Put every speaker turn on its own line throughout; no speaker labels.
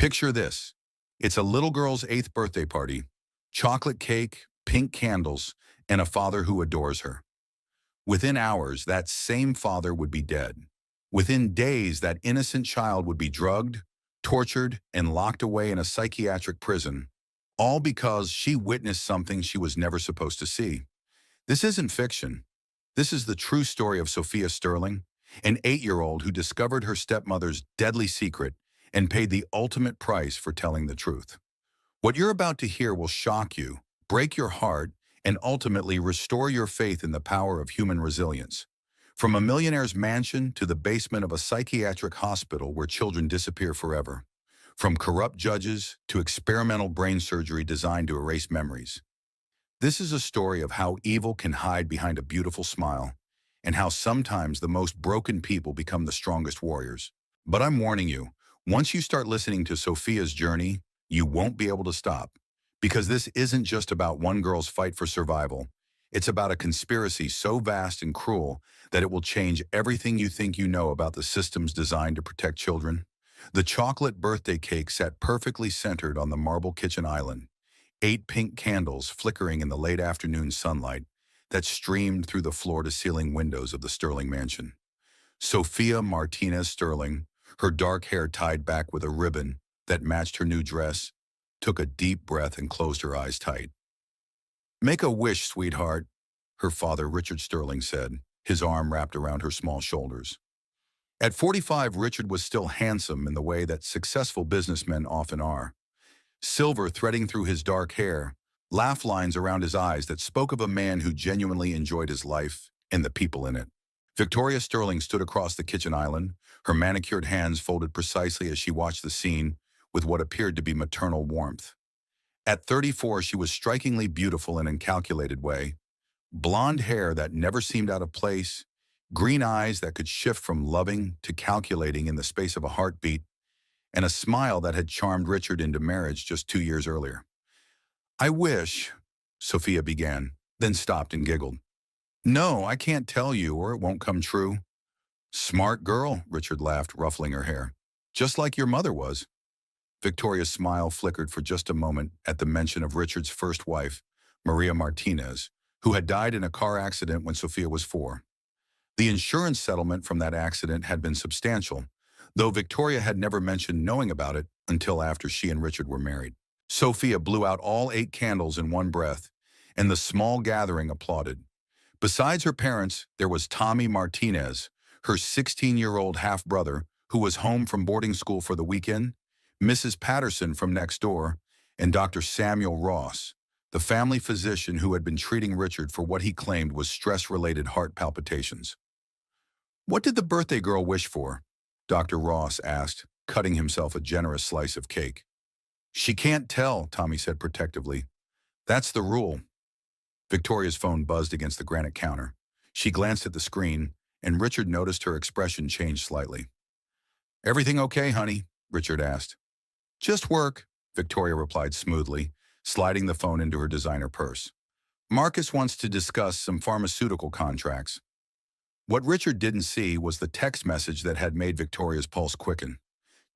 Picture this. It's a little girl's 8th birthday party, chocolate cake, pink candles, and a father who adores her. Within hours, that same father would be dead. Within days, that innocent child would be drugged, tortured, and locked away in a psychiatric prison, all because she witnessed something she was never supposed to see. This isn't fiction. This is the true story of Sophia Sterling, an 8-year-old who discovered her stepmother's deadly secret and paid the ultimate price for telling the truth. What you're about to hear will shock you, break your heart, and ultimately restore your faith in the power of human resilience. From a millionaire's mansion to the basement of a psychiatric hospital where children disappear forever. From corrupt judges to experimental brain surgery designed to erase memories. This is a story of how evil can hide behind a beautiful smile, and how sometimes the most broken people become the strongest warriors. But I'm warning you, once you start listening to Sophia's journey, you won't be able to stop. Because this isn't just about one girl's fight for survival. It's about a conspiracy so vast and cruel that it will change everything you think you know about the systems designed to protect children. The chocolate birthday cake sat perfectly centered on the marble kitchen island. 8 pink candles flickering in the late afternoon sunlight that streamed through the floor-to-ceiling windows of the Sterling mansion. Sophia Martinez Sterling, her dark hair tied back with a ribbon that matched her new dress, took a deep breath and closed her eyes tight. "Make a wish, sweetheart," her father Richard Sterling said, his arm wrapped around her small shoulders. At 45, Richard was still handsome in the way that successful businessmen often are. Silver threading through his dark hair, laugh lines around his eyes that spoke of a man who genuinely enjoyed his life and the people in it. Victoria Sterling stood across the kitchen island, her manicured hands folded precisely as she watched the scene with what appeared to be maternal warmth. At 34, she was strikingly beautiful in an calculated way. Blonde hair that never seemed out of place, green eyes that could shift from loving to calculating in the space of a heartbeat, and a smile that had charmed Richard into marriage just 2 years earlier. "I wish," Sophia began, then stopped and giggled. "No, I can't tell you or it won't come true." "Smart girl," Richard laughed, ruffling her hair. "Just like your mother was." Victoria's smile flickered for just a moment at the mention of Richard's first wife, Maria Martinez, who had died in a car accident when Sophia was 4. The insurance settlement from that accident had been substantial, though Victoria had never mentioned knowing about it until after she and Richard were married. Sophia blew out all 8 candles in one breath, and the small gathering applauded. Besides her parents, there was Tommy Martinez, her 16-year-old half-brother, who was home from boarding school for the weekend, Mrs. Patterson from next door, and Dr. Samuel Ross, the family physician who had been treating Richard for what he claimed was stress-related heart palpitations. "What did the birthday girl wish for?" Dr. Ross asked, cutting himself a generous slice of cake. "She can't tell," Tommy said protectively. "That's the rule." Victoria's phone buzzed against the granite counter. She glanced at the screen, and Richard noticed her expression change slightly. "Everything okay, honey?" Richard asked. "Just work," Victoria replied smoothly, sliding the phone into her designer purse. "Marcus wants to discuss some pharmaceutical contracts." What Richard didn't see was the text message that had made Victoria's pulse quicken.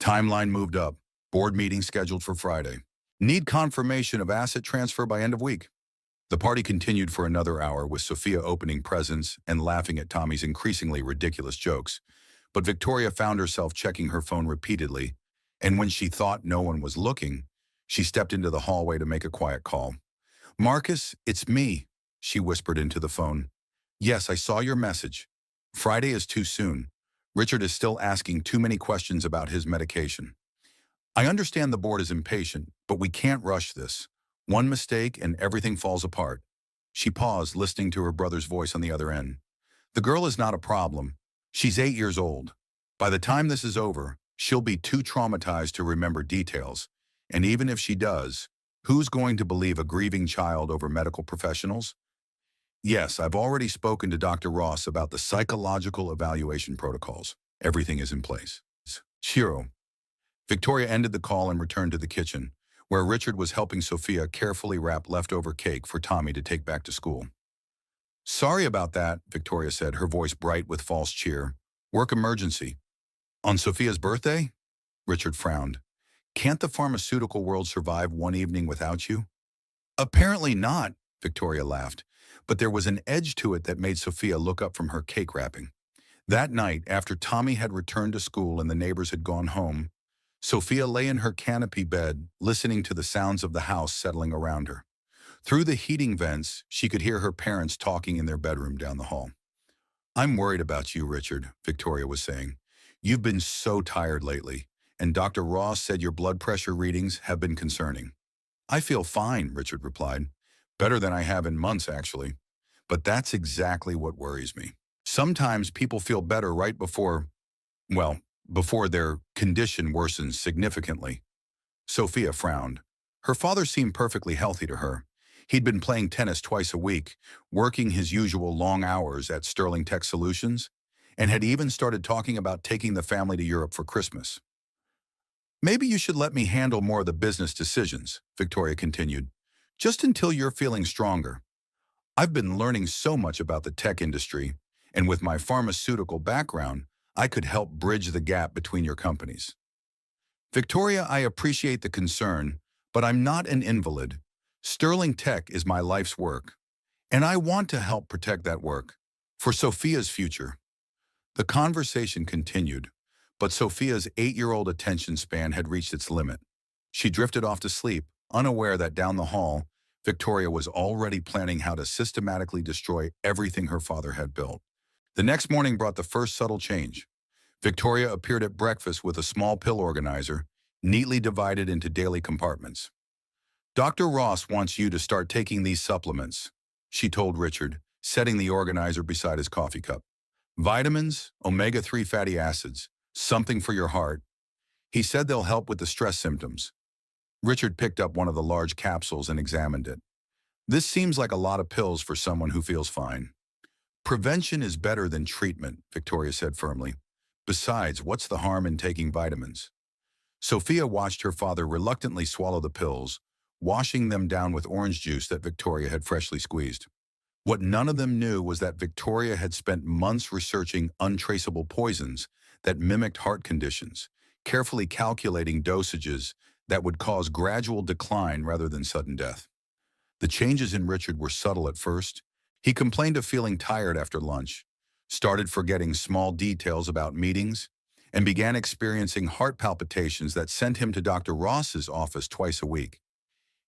Timeline moved up. Board meeting scheduled for Friday. Need confirmation of asset transfer by end of week. The party continued for another hour with Sophia opening presents and laughing at Tommy's increasingly ridiculous jokes. But Victoria found herself checking her phone repeatedly, and when she thought no one was looking, she stepped into the hallway to make a quiet call. "Marcus, it's me," she whispered into the phone. "Yes, I saw your message. Friday is too soon. Richard is still asking too many questions about his medication. I understand the board is impatient, but we can't rush this. One mistake and everything falls apart." She paused, listening to her brother's voice on the other end. "The girl is not a problem. She's 8 years old. By the time this is over, she'll be too traumatized to remember details. And even if she does, who's going to believe a grieving child over medical professionals? Yes, I've already spoken to Dr. Ross about the psychological evaluation protocols. Everything is in place." Shiro. Victoria ended the call and returned to the kitchen, where Richard was helping Sophia carefully wrap leftover cake for Tommy to take back to school. "Sorry about that," Victoria said, her voice bright with false cheer. "Work emergency." "On Sophia's birthday?" Richard frowned. Can't the pharmaceutical world survive one evening without you? Apparently not, Victoria laughed, but there was an edge to it that made Sophia look up from her cake wrapping. That night, after Tommy had returned to school and the neighbors had gone home, Sophia lay in her canopy bed, listening to the sounds of the house settling around her. Through the heating vents, she could hear her parents talking in their bedroom down the hall. "I'm worried about you, Richard," Victoria was saying. "You've been so tired lately, and Dr. Ross said your blood pressure readings have been concerning." "I feel fine," Richard replied. "Better than I have in months, actually. But that's exactly what worries me. Sometimes people feel better right well, before their condition worsens significantly." Sophia frowned. Her father seemed perfectly healthy to her. He'd been playing tennis twice a week, working his usual long hours at Sterling Tech Solutions, and had even started talking about taking the family to Europe for Christmas. "Maybe you should let me handle more of the business decisions," Victoria continued, "just until you're feeling stronger. I've been learning so much about the tech industry, and with my pharmaceutical background, I could help bridge the gap between your companies." "Victoria, I appreciate the concern, but I'm not an invalid. Sterling Tech is my life's work, and I want to help protect that work for Sophia's future." The conversation continued, but Sophia's 8-year-old attention span had reached its limit. She drifted off to sleep, unaware that down the hall, Victoria was already planning how to systematically destroy everything her father had built. The next morning brought the first subtle change. Victoria appeared at breakfast with a small pill organizer, neatly divided into daily compartments. "Dr. Ross wants you to start taking these supplements," she told Richard, setting the organizer beside his coffee cup. "Vitamins, omega-3 fatty acids, something for your heart. He said they'll help with the stress symptoms." Richard picked up one of the large capsules and examined it. "This seems like a lot of pills for someone who feels fine." "Prevention is better than treatment," Victoria said firmly. "Besides, what's the harm in taking vitamins?" Sophia watched her father reluctantly swallow the pills, washing them down with orange juice that Victoria had freshly squeezed. What none of them knew was that Victoria had spent months researching untraceable poisons that mimicked heart conditions, carefully calculating dosages that would cause gradual decline rather than sudden death. The changes in Richard were subtle at first. He complained of feeling tired after lunch, started forgetting small details about meetings, and began experiencing heart palpitations that sent him to Dr. Ross's office twice a week.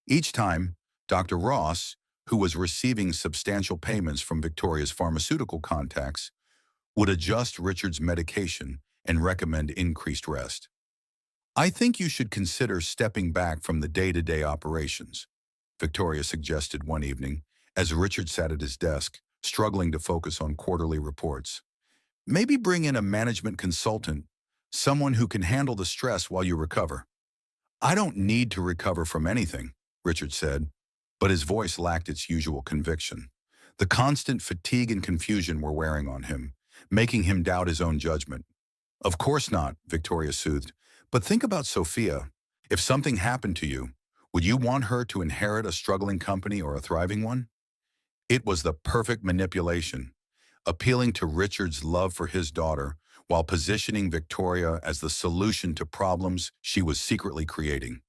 Each time, Dr. Ross, who was receiving substantial payments from Victoria's pharmaceutical contacts, would adjust Richard's medication and recommend increased rest. "I think you should consider stepping back from the day-to-day operations," Victoria suggested one evening, as Richard sat at his desk, struggling to focus on quarterly reports. "Maybe bring in a management consultant, someone who can handle the stress while you recover." "I don't need to recover from anything," Richard said, but his voice lacked its usual conviction. The constant fatigue and confusion were wearing on him, making him doubt his own judgment. "Of course not," Victoria soothed, "but think about Sophia. If something happened to you, would you want her to inherit a struggling company or a thriving one?" It was the perfect manipulation, appealing to Richard's love for his daughter while positioning Victoria as the solution to problems she was secretly creating.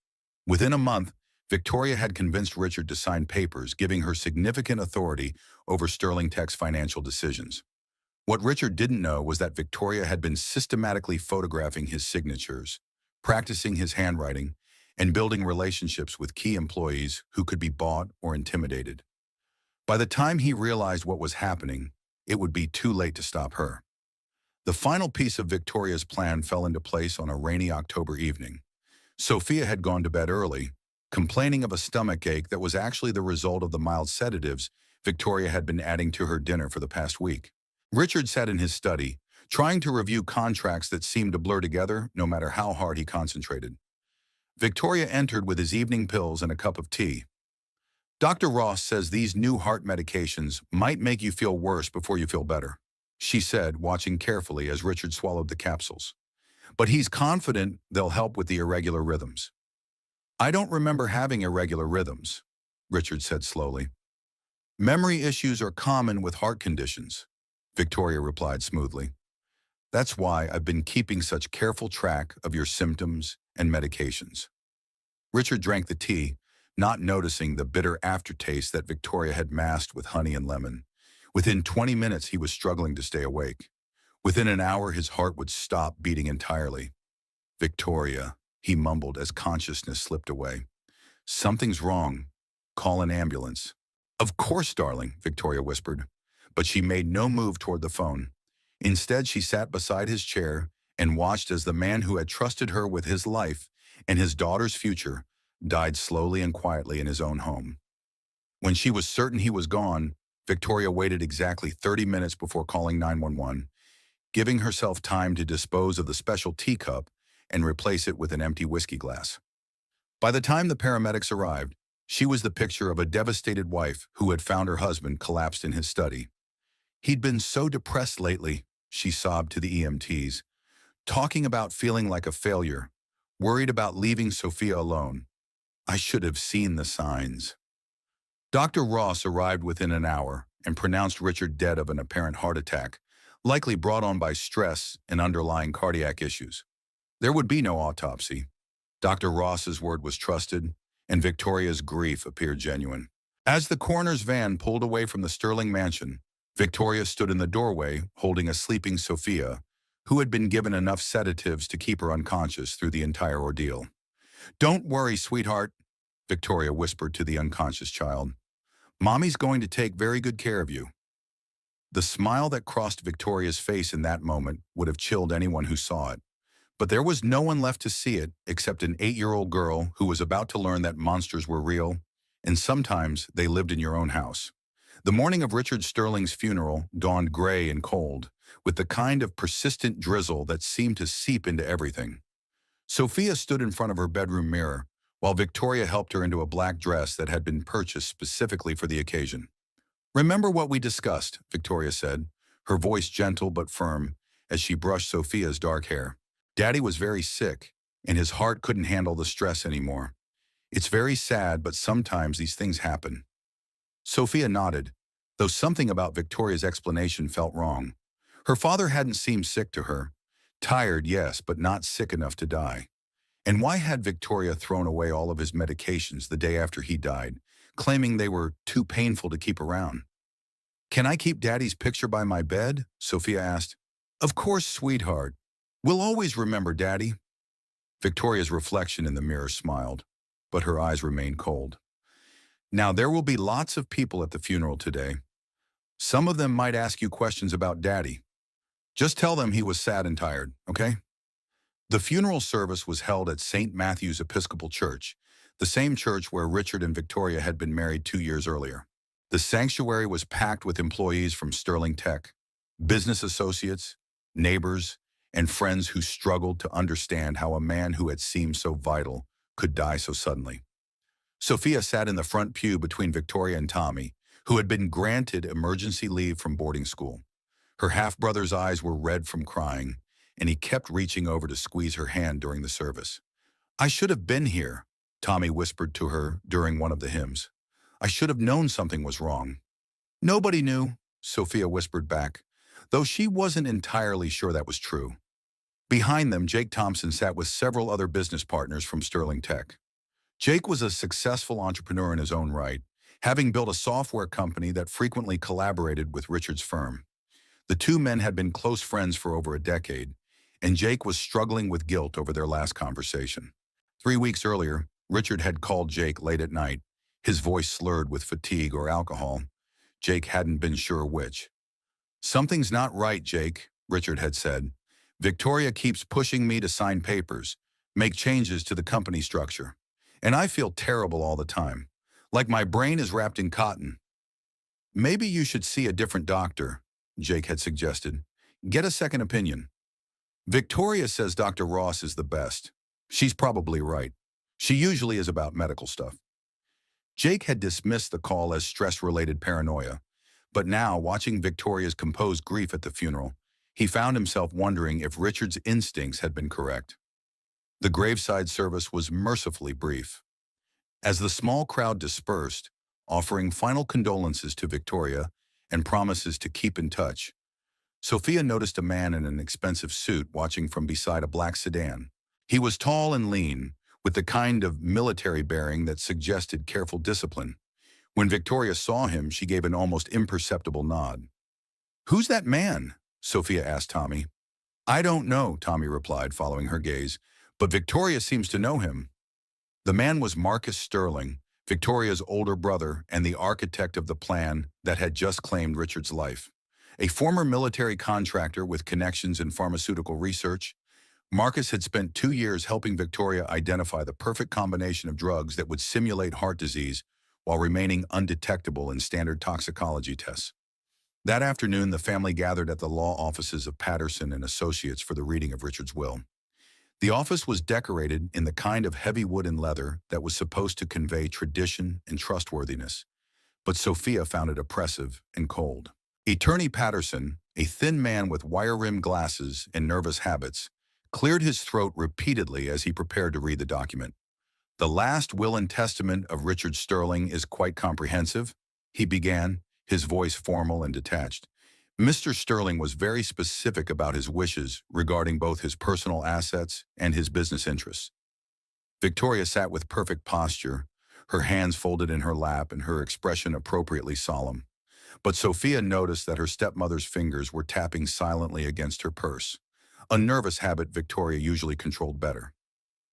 Within a month, Victoria had convinced Richard to sign papers giving her significant authority over Sterling Tech's financial decisions. What Richard didn't know was that Victoria had been systematically photographing his signatures, practicing his handwriting, and building relationships with key employees who could be bought or intimidated. By the time he realized what was happening, it would be too late to stop her. The final piece of Victoria's plan fell into place on a rainy October evening. Sophia had gone to bed early, complaining of a stomach ache that was actually the result of the mild sedatives Victoria had been adding to her dinner for the past week. Richard sat in his study, trying to review contracts that seemed to blur together no matter how hard he concentrated. Victoria entered with his evening pills and a cup of tea. "Dr. Ross says these new heart medications might make you feel worse before you feel better," she said, watching carefully as Richard swallowed the capsules. "But he's confident they'll help with the irregular rhythms." "I don't remember having irregular rhythms," Richard said slowly. "Memory issues are common with heart conditions," Victoria replied smoothly. "That's why I've been keeping such careful track of your symptoms and medications. Richard drank the tea, not noticing the bitter aftertaste that Victoria had masked with honey and lemon. Within 20 minutes, he was struggling to stay awake. Within an hour, his heart would stop beating entirely. Victoria, he mumbled as consciousness slipped away. Something's wrong. Call an ambulance. Of course, darling, Victoria whispered. But she made no move toward the phone. Instead, she sat beside his chair and watched as the man who had trusted her with his life and his daughter's future died slowly and quietly in his own home. When she was certain he was gone, Victoria waited exactly 30 minutes before calling 911, giving herself time to dispose of the special teacup and replace it with an empty whiskey glass. By the time the paramedics arrived, she was the picture of a devastated wife who had found her husband collapsed in his study. He'd been so depressed lately, she sobbed to the EMTs, talking about feeling like a failure, worried about leaving Sophia alone. I should have seen the signs. Dr. Ross arrived within an hour and pronounced Richard dead of an apparent heart attack, likely brought on by stress and underlying cardiac issues. There would be no autopsy. Dr. Ross's word was trusted, and Victoria's grief appeared genuine. As the coroner's van pulled away from the Sterling mansion, Victoria stood in the doorway holding a sleeping Sophia, who had been given enough sedatives to keep her unconscious through the entire ordeal. "Don't worry, sweetheart," Victoria whispered to the unconscious child. "Mommy's going to take very good care of you." The smile that crossed Victoria's face in that moment would have chilled anyone who saw it. But there was no one left to see it except an 8-year-old girl who was about to learn that monsters were real, and sometimes they lived in your own house. The morning of Richard Sterling's funeral dawned gray and cold, with the kind of persistent drizzle that seemed to seep into everything. Sophia stood in front of her bedroom mirror, while Victoria helped her into a black dress that had been purchased specifically for the occasion. "Remember what we discussed," Victoria said, her voice gentle but firm as she brushed Sophia's dark hair. "Daddy was very sick, and his heart couldn't handle the stress anymore. It's very sad, but sometimes these things happen." Sophia nodded, though something about Victoria's explanation felt wrong. Her father hadn't seemed sick to her. Tired, yes, but not sick enough to die. And why had Victoria thrown away all of his medications the day after he died, claiming they were too painful to keep around? "Can I keep Daddy's picture by my bed?" Sophia asked. "Of course, sweetheart. We'll always remember Daddy." Victoria's reflection in the mirror smiled, but her eyes remained cold. "Now, there will be lots of people at the funeral today. Some of them might ask you questions about Daddy. Just tell them he was sad and tired, okay?" The funeral service was held at St. Matthew's Episcopal Church, the same church where Richard and Victoria had been married 2 years earlier. The sanctuary was packed with employees from Sterling Tech, business associates, neighbors, and friends who struggled to understand how a man who had seemed so vital could die so suddenly. Sophia sat in the front pew between Victoria and Tommy, who had been granted emergency leave from boarding school. Her half-brother's eyes were red from crying, and he kept reaching over to squeeze her hand during the service. "I should have been here," Tommy whispered to her during one of the hymns. "I should have known something was wrong." "Nobody knew," Sophia whispered back, though she wasn't entirely sure that was true. Behind them, Jake Thompson sat with several other business partners from Sterling Tech. Jake was a successful entrepreneur in his own right, having built a software company that frequently collaborated with Richard's firm. The two men had been close friends for over a decade, and Jake was struggling with guilt over their last conversation. 3 weeks earlier, Richard had called Jake late at night, his voice slurred with fatigue or alcohol. Jake hadn't been sure which. "Something's not right, Jake," Richard had said. "Victoria keeps pushing me to sign papers, make changes to the company structure, and I feel terrible all the time, like my brain is wrapped in cotton." "Maybe you should see a different doctor," Jake had suggested. "Get a second opinion." "Victoria says Dr. Ross is the best. She's probably right. She usually is about medical stuff." Jake had dismissed the call as stress-related paranoia, but now, watching Victoria's composed grief at the funeral, he found himself wondering if Richard's instincts had been correct. The graveside service was mercifully brief. As the small crowd dispersed, offering final condolences to Victoria and promises to keep in touch, Sophia noticed a man in an expensive suit watching from beside a black sedan. He was tall and lean, with the kind of military bearing that suggested careful discipline. When Victoria saw him, she gave an almost imperceptible nod. "Who's that man?" Sophia asked Tommy. "I don't know," Tommy replied, following her gaze, "but Victoria seems to know him." The man was Marcus Sterling, Victoria's older brother and the architect of the plan that had just claimed Richard's life. A former military contractor with connections in pharmaceutical research, Marcus had spent 2 years helping Victoria identify the perfect combination of drugs that would simulate heart disease while remaining undetectable in standard toxicology tests. That afternoon, the family gathered at the law offices of Patterson and Associates for the reading of Richard's will. The office was decorated in the kind of heavy wood and leather that was supposed to convey tradition and trustworthiness, but Sophia found it oppressive and cold. Attorney Patterson, a thin man with wire-rimmed glasses and nervous habits, cleared his throat repeatedly as he prepared to read the document. "The last will and testament of Richard Sterling is quite comprehensive," he began, his voice formal and detached. "Mr. Sterling was very specific about his wishes regarding both his personal assets and his business interests." Victoria sat with perfect posture, her hands folded in her lap and her expression appropriately solemn. But Sophia noticed that her stepmother's fingers were tapping silently against her purse, a nervous habit Victoria usually controlled better.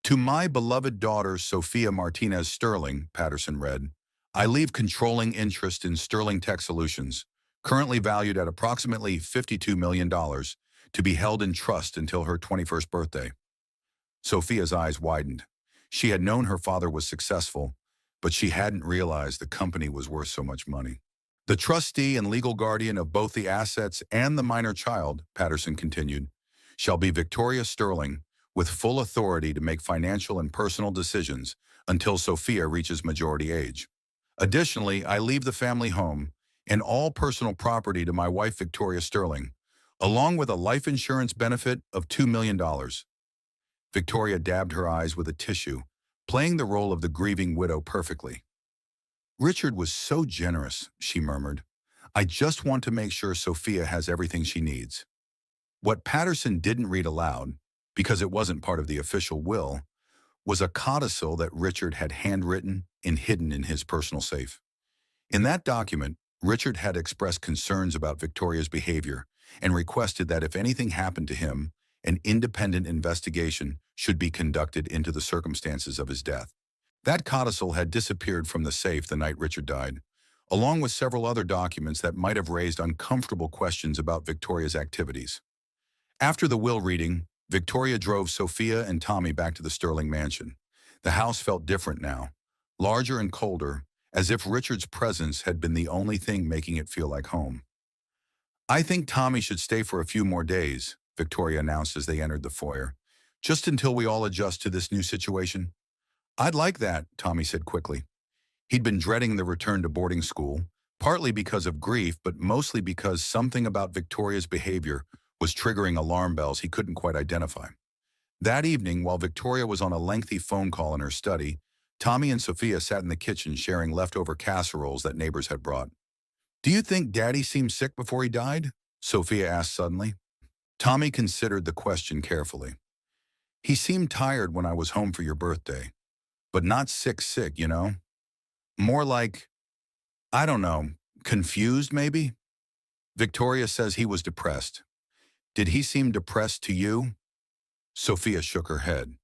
"To my beloved daughter, Sophia Martinez Sterling," Patterson read, "I leave controlling interest in Sterling Tech Solutions, currently valued at approximately $52 million, to be held in trust until her 21st birthday." Sophia's eyes widened. She had known her father was successful, but she hadn't realized the company was worth so much money. "The trustee and legal guardian of both the assets and the minor child," Patterson continued, "shall be Victoria Sterling, with full authority to make financial and personal decisions until Sophia reaches majority age. Additionally, I leave the family home and all personal property to my wife Victoria Sterling, along with a life insurance benefit of $2 million. Victoria dabbed her eyes with a tissue, playing the role of the grieving widow perfectly. "Richard was so generous," she murmured. "I just want to make sure Sophia has everything she needs." What Patterson didn't read aloud, because it wasn't part of the official will, was a codicil that Richard had handwritten and hidden in his personal safe. In that document, Richard had expressed concerns about Victoria's behavior and requested that if anything happened to him, an independent investigation should be conducted into the circumstances of his death. That codicil had disappeared from the safe the night Richard died, along with several other documents that might have raised uncomfortable questions about Victoria's activities. After the will reading, Victoria drove Sophia and Tommy back to the Sterling mansion. The house felt different now, larger and colder, as if Richard's presence had been the only thing making it feel like home. "I think Tommy should stay for a few more days," Victoria announced as they entered the foyer, "just until we all adjust to this new situation." "I'd like that," Tommy said quickly. He'd been dreading the return to boarding school, partly because of grief, but mostly because something about Victoria's behavior was triggering alarm bells he couldn't quite identify. That evening, while Victoria was on a lengthy phone call in her study, Tommy and Sophia sat in the kitchen sharing leftover casseroles that neighbors had brought. "Do you think Daddy seemed sick before he died?" Sophia asked suddenly. Tommy considered the question carefully. "He seemed tired when I was home for your birthday, but not sick, you know? More like, I don't know, confused maybe?" "Victoria says he was depressed. Did he seem depressed to you?" Sophia shook her head.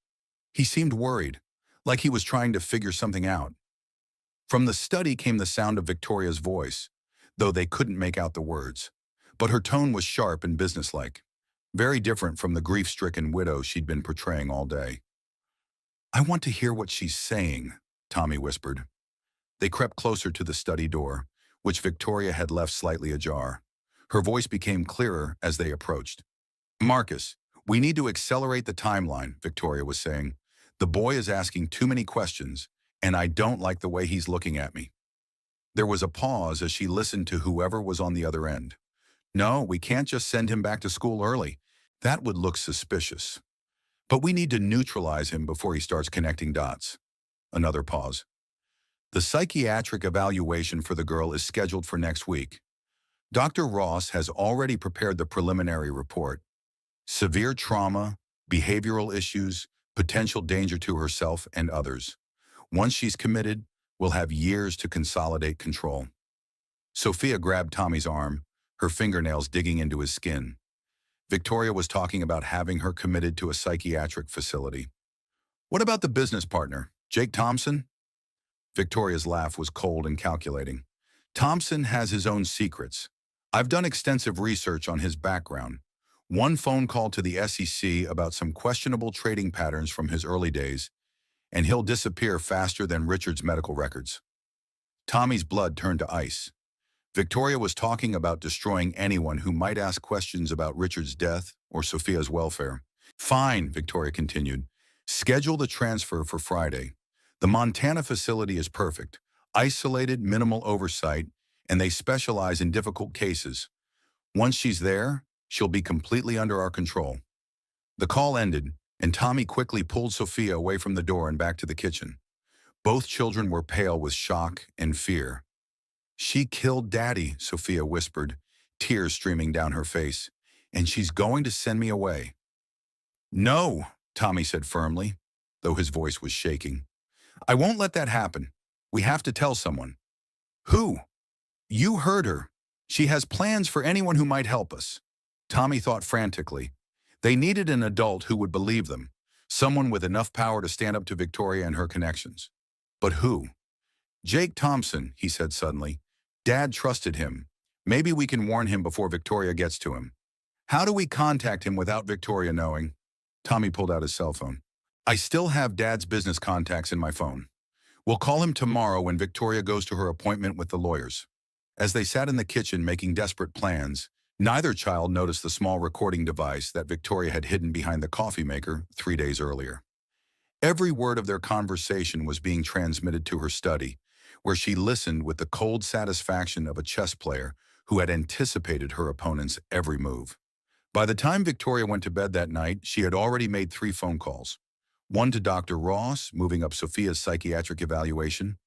"He seemed worried, like he was trying to figure something out." From the study came the sound of Victoria's voice, though they couldn't make out the words. But her tone was sharp and businesslike, very different from the grief-stricken widow she'd been portraying all day. "I want to hear what she's saying," Tommy whispered. They crept closer to the study door, which Victoria had left slightly ajar. Her voice became clearer as they approached. "Marcus, we need to accelerate the timeline," Victoria was saying. "The boy is asking too many questions, and I don't like the way he's looking at me." There was a pause as she listened to whoever was on the other end. "No, we can't just send him back to school early. That would look suspicious. But we need to neutralize him before he starts connecting dots." Another pause. "The psychiatric evaluation for the girl is scheduled for next week. Dr. Ross has already prepared the preliminary report. Severe trauma, behavioral issues, potential danger to herself and others. Once she's committed, we'll have years to consolidate control. Sophia grabbed Tommy's arm, her fingernails digging into his skin. Victoria was talking about having her committed to a psychiatric facility. What about the business partner, Jake Thompson? Victoria's laugh was cold and calculating. Thompson has his own secrets. I've done extensive research on his background. One phone call to the SEC about some questionable trading patterns from his early days, and he'll disappear faster than Richard's medical records. Tommy's blood turned to ice. Victoria was talking about destroying anyone who might ask questions about Richard's death or Sophia's welfare. Fine, Victoria continued. Schedule the transfer for Friday. The Montana facility is perfect. Isolated, minimal oversight, and they specialize in difficult cases. Once she's there, she'll be completely under our control. The call ended, and Tommy quickly pulled Sophia away from the door and back to the kitchen. Both children were pale with shock and fear. She killed Daddy, Sophia whispered, tears streaming down her face, and she's going to send me away. No, Tommy said firmly, though his voice was shaking. I won't let that happen. We have to tell someone. Who? You heard her. She has plans for anyone who might help us. Tommy thought frantically. They needed an adult who would believe them, someone with enough power to stand up to Victoria and her connections. But who? Jake Thompson, he said suddenly. Dad trusted him. Maybe we can warn him before Victoria gets to him. How do we contact him without Victoria knowing? Tommy pulled out his cell phone. I still have Dad's business contacts in my phone. We'll call him tomorrow when Victoria goes to her appointment with the lawyers. As they sat in the kitchen making desperate plans, neither child noticed the small recording device that Victoria had hidden behind the coffee maker 3 days earlier. Every word of their conversation was being transmitted to her study, where she listened with the cold satisfaction of a chess player who had anticipated her opponent's every move. By the time Victoria went to bed that night, she had already made 3 phone calls. One to Dr. Ross, moving up Sophia's psychiatric evaluation.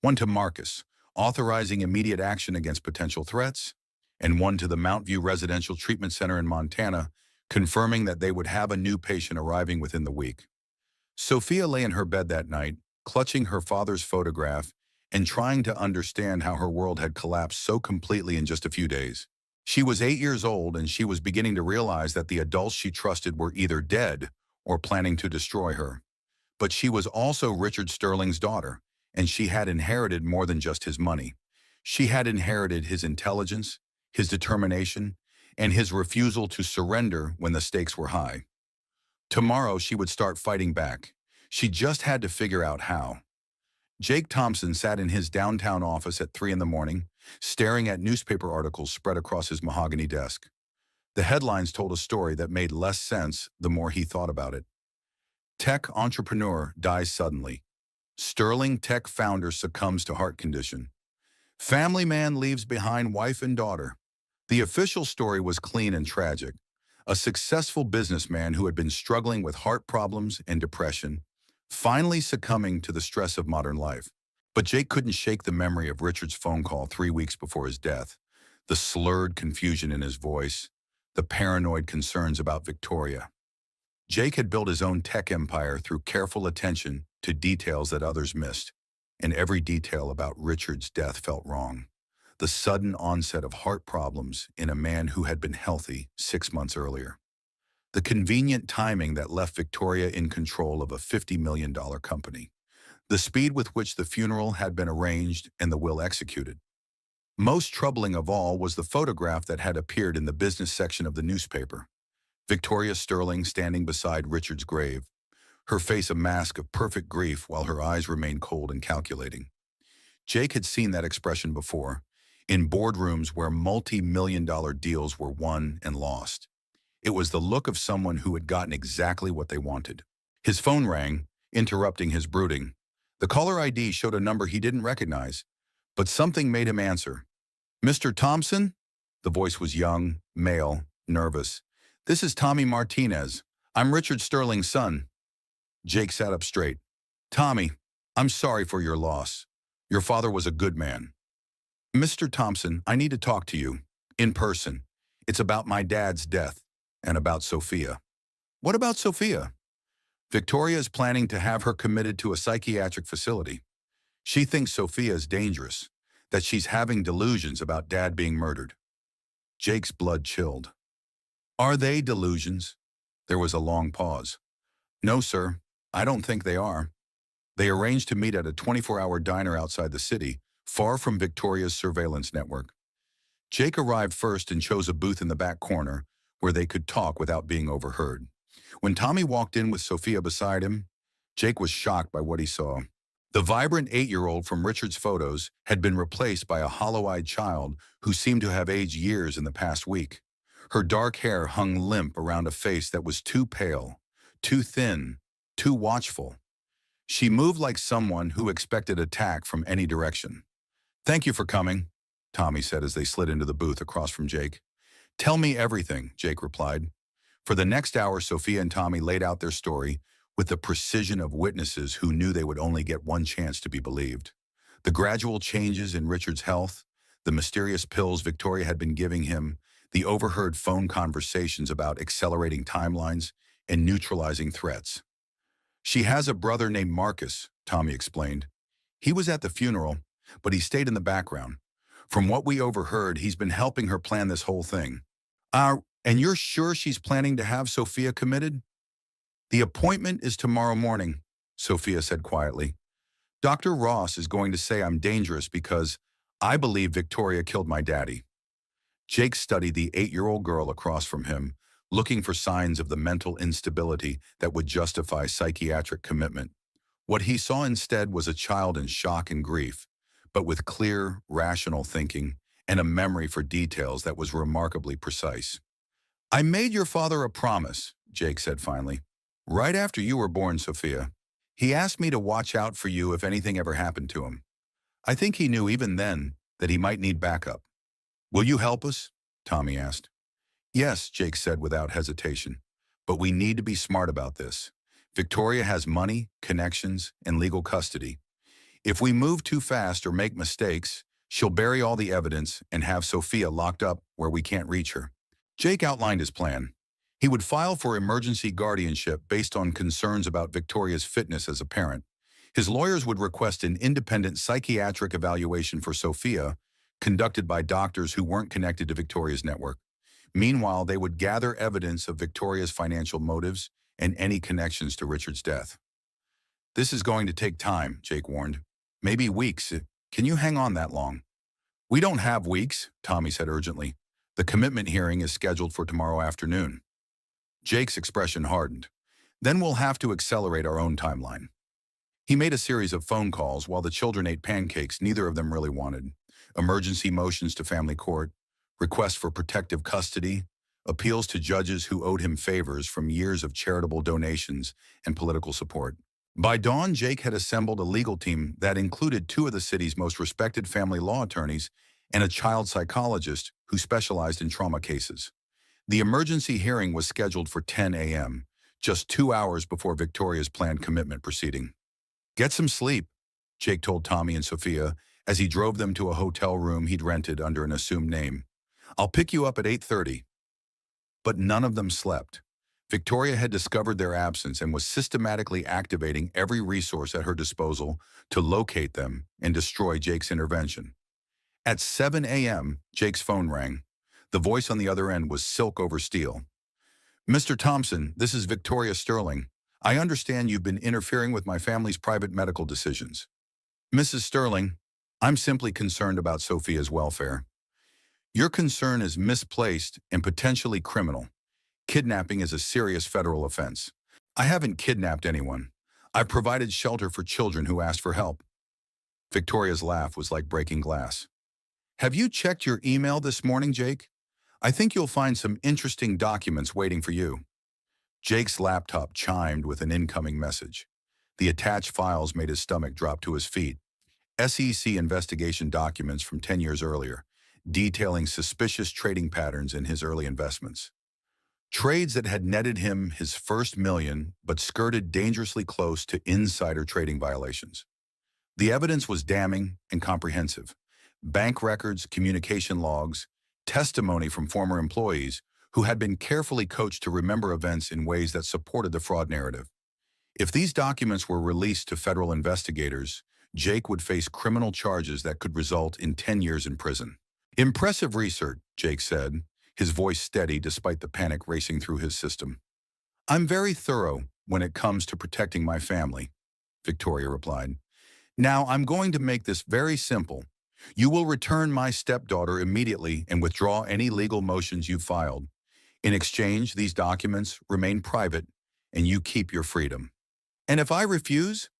One to Marcus, authorizing immediate action against potential threats. And one to the Mount View Residential Treatment Center in Montana, confirming that they would have a new patient arriving within the week. Sophia lay in her bed that night, clutching her father's photograph and trying to understand how her world had collapsed so completely in just a few days. She was 8 years old, and she was beginning to realize that the adults she trusted were either dead or planning to destroy her. But she was also Richard Sterling's daughter, and she had inherited more than just his money. She had inherited his intelligence, his determination, and his refusal to surrender when the stakes were high. Tomorrow she would start fighting back. She just had to figure out how. Jake Thompson sat in his downtown office at 3 in the morning, staring at newspaper articles spread across his mahogany desk. The headlines told a story that made less sense the more he thought about it. Tech entrepreneur dies suddenly. Sterling tech founder succumbs to heart condition. Family man leaves behind wife and daughter. The official story was clean and tragic. A successful businessman who had been struggling with heart problems and depression, finally succumbing to the stress of modern life. But Jake couldn't shake the memory of Richard's phone call 3 weeks before his death, the slurred confusion in his voice, the paranoid concerns about Victoria. Jake had built his own tech empire through careful attention to details that others missed, and every detail about Richard's death felt wrong. The sudden onset of heart problems in a man who had been healthy 6 months earlier. The convenient timing that left Victoria in control of a $50 million company. The speed with which the funeral had been arranged and the will executed. Most troubling of all was the photograph that had appeared in the business section of the newspaper. Victoria Sterling standing beside Richard's grave, her face a mask of perfect grief while her eyes remained cold and calculating. Jake had seen that expression before, in boardrooms where multi-million-dollar deals were won and lost. It was the look of someone who had gotten exactly what they wanted. His phone rang, interrupting his brooding. The caller ID showed a number he didn't recognize, but something made him answer. Mr. Thompson? The voice was young, male, nervous. This is Tommy Martinez. I'm Richard Sterling's son. Jake sat up straight. Tommy, I'm sorry for your loss. Your father was a good man. Mr. Thompson, I need to talk to you. In person. It's about my dad's death and about Sophia. What about Sophia? Victoria is planning to have her committed to a psychiatric facility. She thinks Sophia is dangerous, that she's having delusions about Dad being murdered. Jake's blood chilled. Are they delusions? There was a long pause. No, sir. I don't think they are. They arranged to meet at a 24-hour diner outside the city, far from Victoria's surveillance network. Jake arrived first and chose a booth in the back corner where they could talk without being overheard. When Tommy walked in with Sophia beside him, Jake was shocked by what he saw. The vibrant 8-year-old from Richard's photos had been replaced by a hollow-eyed child who seemed to have aged years in the past week. Her dark hair hung limp around a face that was too pale, too thin, too watchful. She moved like someone who expected attack from any direction. "Thank you for coming," Tommy said as they slid into the booth across from Jake. "Tell me everything," Jake replied. For the next hour, Sophia and Tommy laid out their story with the precision of witnesses who knew they would only get one chance to be believed. The gradual changes in Richard's health, the mysterious pills Victoria had been giving him, the overheard phone conversations about accelerating timelines and neutralizing threats. "She has a brother named Marcus," Tommy explained. "He was at the funeral, but he stayed in the background. From what we overheard, he's been helping her plan this whole thing." And you're sure she's planning to have Sophia committed?" "The appointment is tomorrow morning," Sophia said quietly. "Dr. Ross is going to say I'm dangerous because I believe Victoria killed my daddy." Jake studied the 8-year-old girl across from him, looking for signs of the mental instability that would justify psychiatric commitment. What he saw instead was a child in shock and grief, but with clear, rational thinking and a memory for details that was remarkably precise. "I made your father a promise," Jake said finally. "Right after you were born, Sophia. He asked me to watch out for you if anything ever happened to him. I think he knew even then that he might need backup." "Will you help us?" Tommy asked. "Yes," Jake said without hesitation. "But we need to be smart about this. Victoria has money, connections, and legal custody. If we move too fast or make mistakes, she'll bury all the evidence and have Sophia locked up where we can't reach her." Jake outlined his plan. He would file for emergency guardianship based on concerns about Victoria's fitness as a parent. His lawyers would request an independent psychiatric evaluation for Sophia, conducted by doctors who weren't connected to Victoria's network. Meanwhile, they would gather evidence of Victoria's financial motives and any connections to Richard's death. "This is going to take time," Jake warned. "Maybe weeks. Can you hang on that long?" "We don't have weeks," Tommy said urgently. "The commitment hearing is scheduled for tomorrow afternoon." Jake's expression hardened. "Then we'll have to accelerate our own timeline." He made a series of phone calls while the children ate pancakes neither of them really wanted. Emergency motions to family court, requests for protective custody, appeals to judges who owed him favors from years of charitable donations and political support. By dawn, Jake had assembled a legal team that included 2 of the city's most respected family law attorneys and a child psychologist who specialized in trauma cases. The emergency hearing was scheduled for 10 a.m., just 2 hours before Victoria's planned commitment proceeding. "Get some sleep," Jake told Tommy and Sophia as he drove them to a hotel room he'd rented under an assumed name. "I'll pick you up at 8:30. But none of them slept. Victoria had discovered their absence and was systematically activating every resource at her disposal to locate them and destroy Jake's intervention. At 7 a.m., Jake's phone rang. The voice on the other end was silk over steel. "Mr. Thompson, this is Victoria Sterling. I understand you've been interfering with my family's private medical decisions." "Mrs. Sterling, I'm simply concerned about Sophia's welfare." "Your concern is misplaced and potentially criminal. Kidnapping is a serious federal offense. I haven't kidnapped anyone. I've provided shelter for children who asked for help." Victoria's laugh was like breaking glass. "Have you checked your email this morning, Jake? I think you'll find some interesting documents waiting for you." Jake's laptop chimed with an incoming message. The attached files made his stomach drop to his feet. SEC investigation documents from 10 years earlier, detailing suspicious trading patterns in his early investments. Trades that had netted him his first million, but skirted dangerously close to insider trading violations. The evidence was damning and comprehensive. Bank records, communication logs, testimony from former employees who had been carefully coached to remember events in ways that supported the fraud narrative. If these documents were released to federal investigators, Jake would face criminal charges that could result in 10 years in prison. Impressive research, Jake said, his voice steady despite the panic racing through his system. I'm very thorough when it comes to protecting my family, Victoria replied. Now I'm going to make this very simple. You will return my stepdaughter immediately and withdraw any legal motions you filed. In exchange, these documents remain private and you keep your freedom. And if I refuse,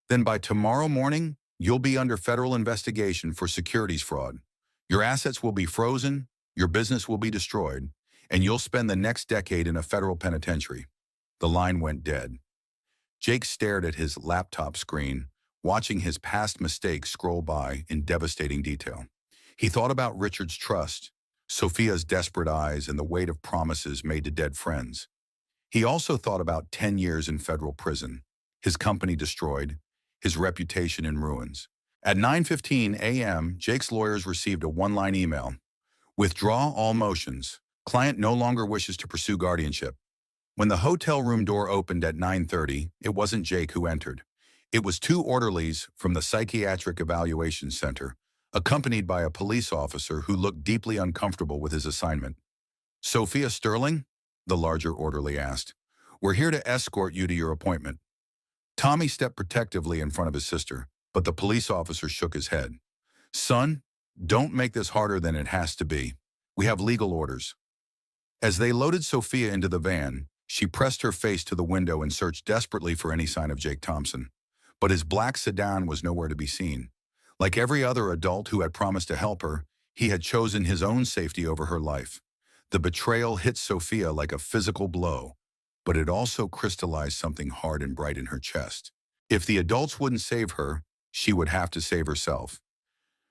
then by tomorrow morning, you'll be under federal investigation for securities fraud. Your assets will be frozen, your business will be destroyed, and you'll spend the next decade in a federal penitentiary. The line went dead. Jake stared at his laptop screen, watching his past mistakes scroll by in devastating detail. He thought about Richard's trust, Sophia's desperate eyes, and the weight of promises made to dead friends. He also thought about 10 years in federal prison, his company destroyed, his reputation in ruins. At 9:15 a.m., Jake's lawyers received a one-line email. Withdraw all motions. Client no longer wishes to pursue guardianship. When the hotel room door opened at 9:30, it wasn't Jake who entered. It was two orderlies from the Psychiatric Evaluation Center, accompanied by a police officer who looked deeply uncomfortable with his assignment. Sophia Sterling? The larger orderly asked. We're here to escort you to your appointment. Tommy stepped protectively in front of his sister, but the police officer shook his head. Son, don't make this harder than it has to be. We have legal orders. As they loaded Sophia into the van, she pressed her face to the window and searched desperately for any sign of Jake Thompson. But his black sedan was nowhere to be seen. Like every other adult who had promised to help her, he had chosen his own safety over her life. The betrayal hit Sophia like a physical blow, but it also crystallized something hard and bright in her chest. If the adults wouldn't save her, she would have to save herself.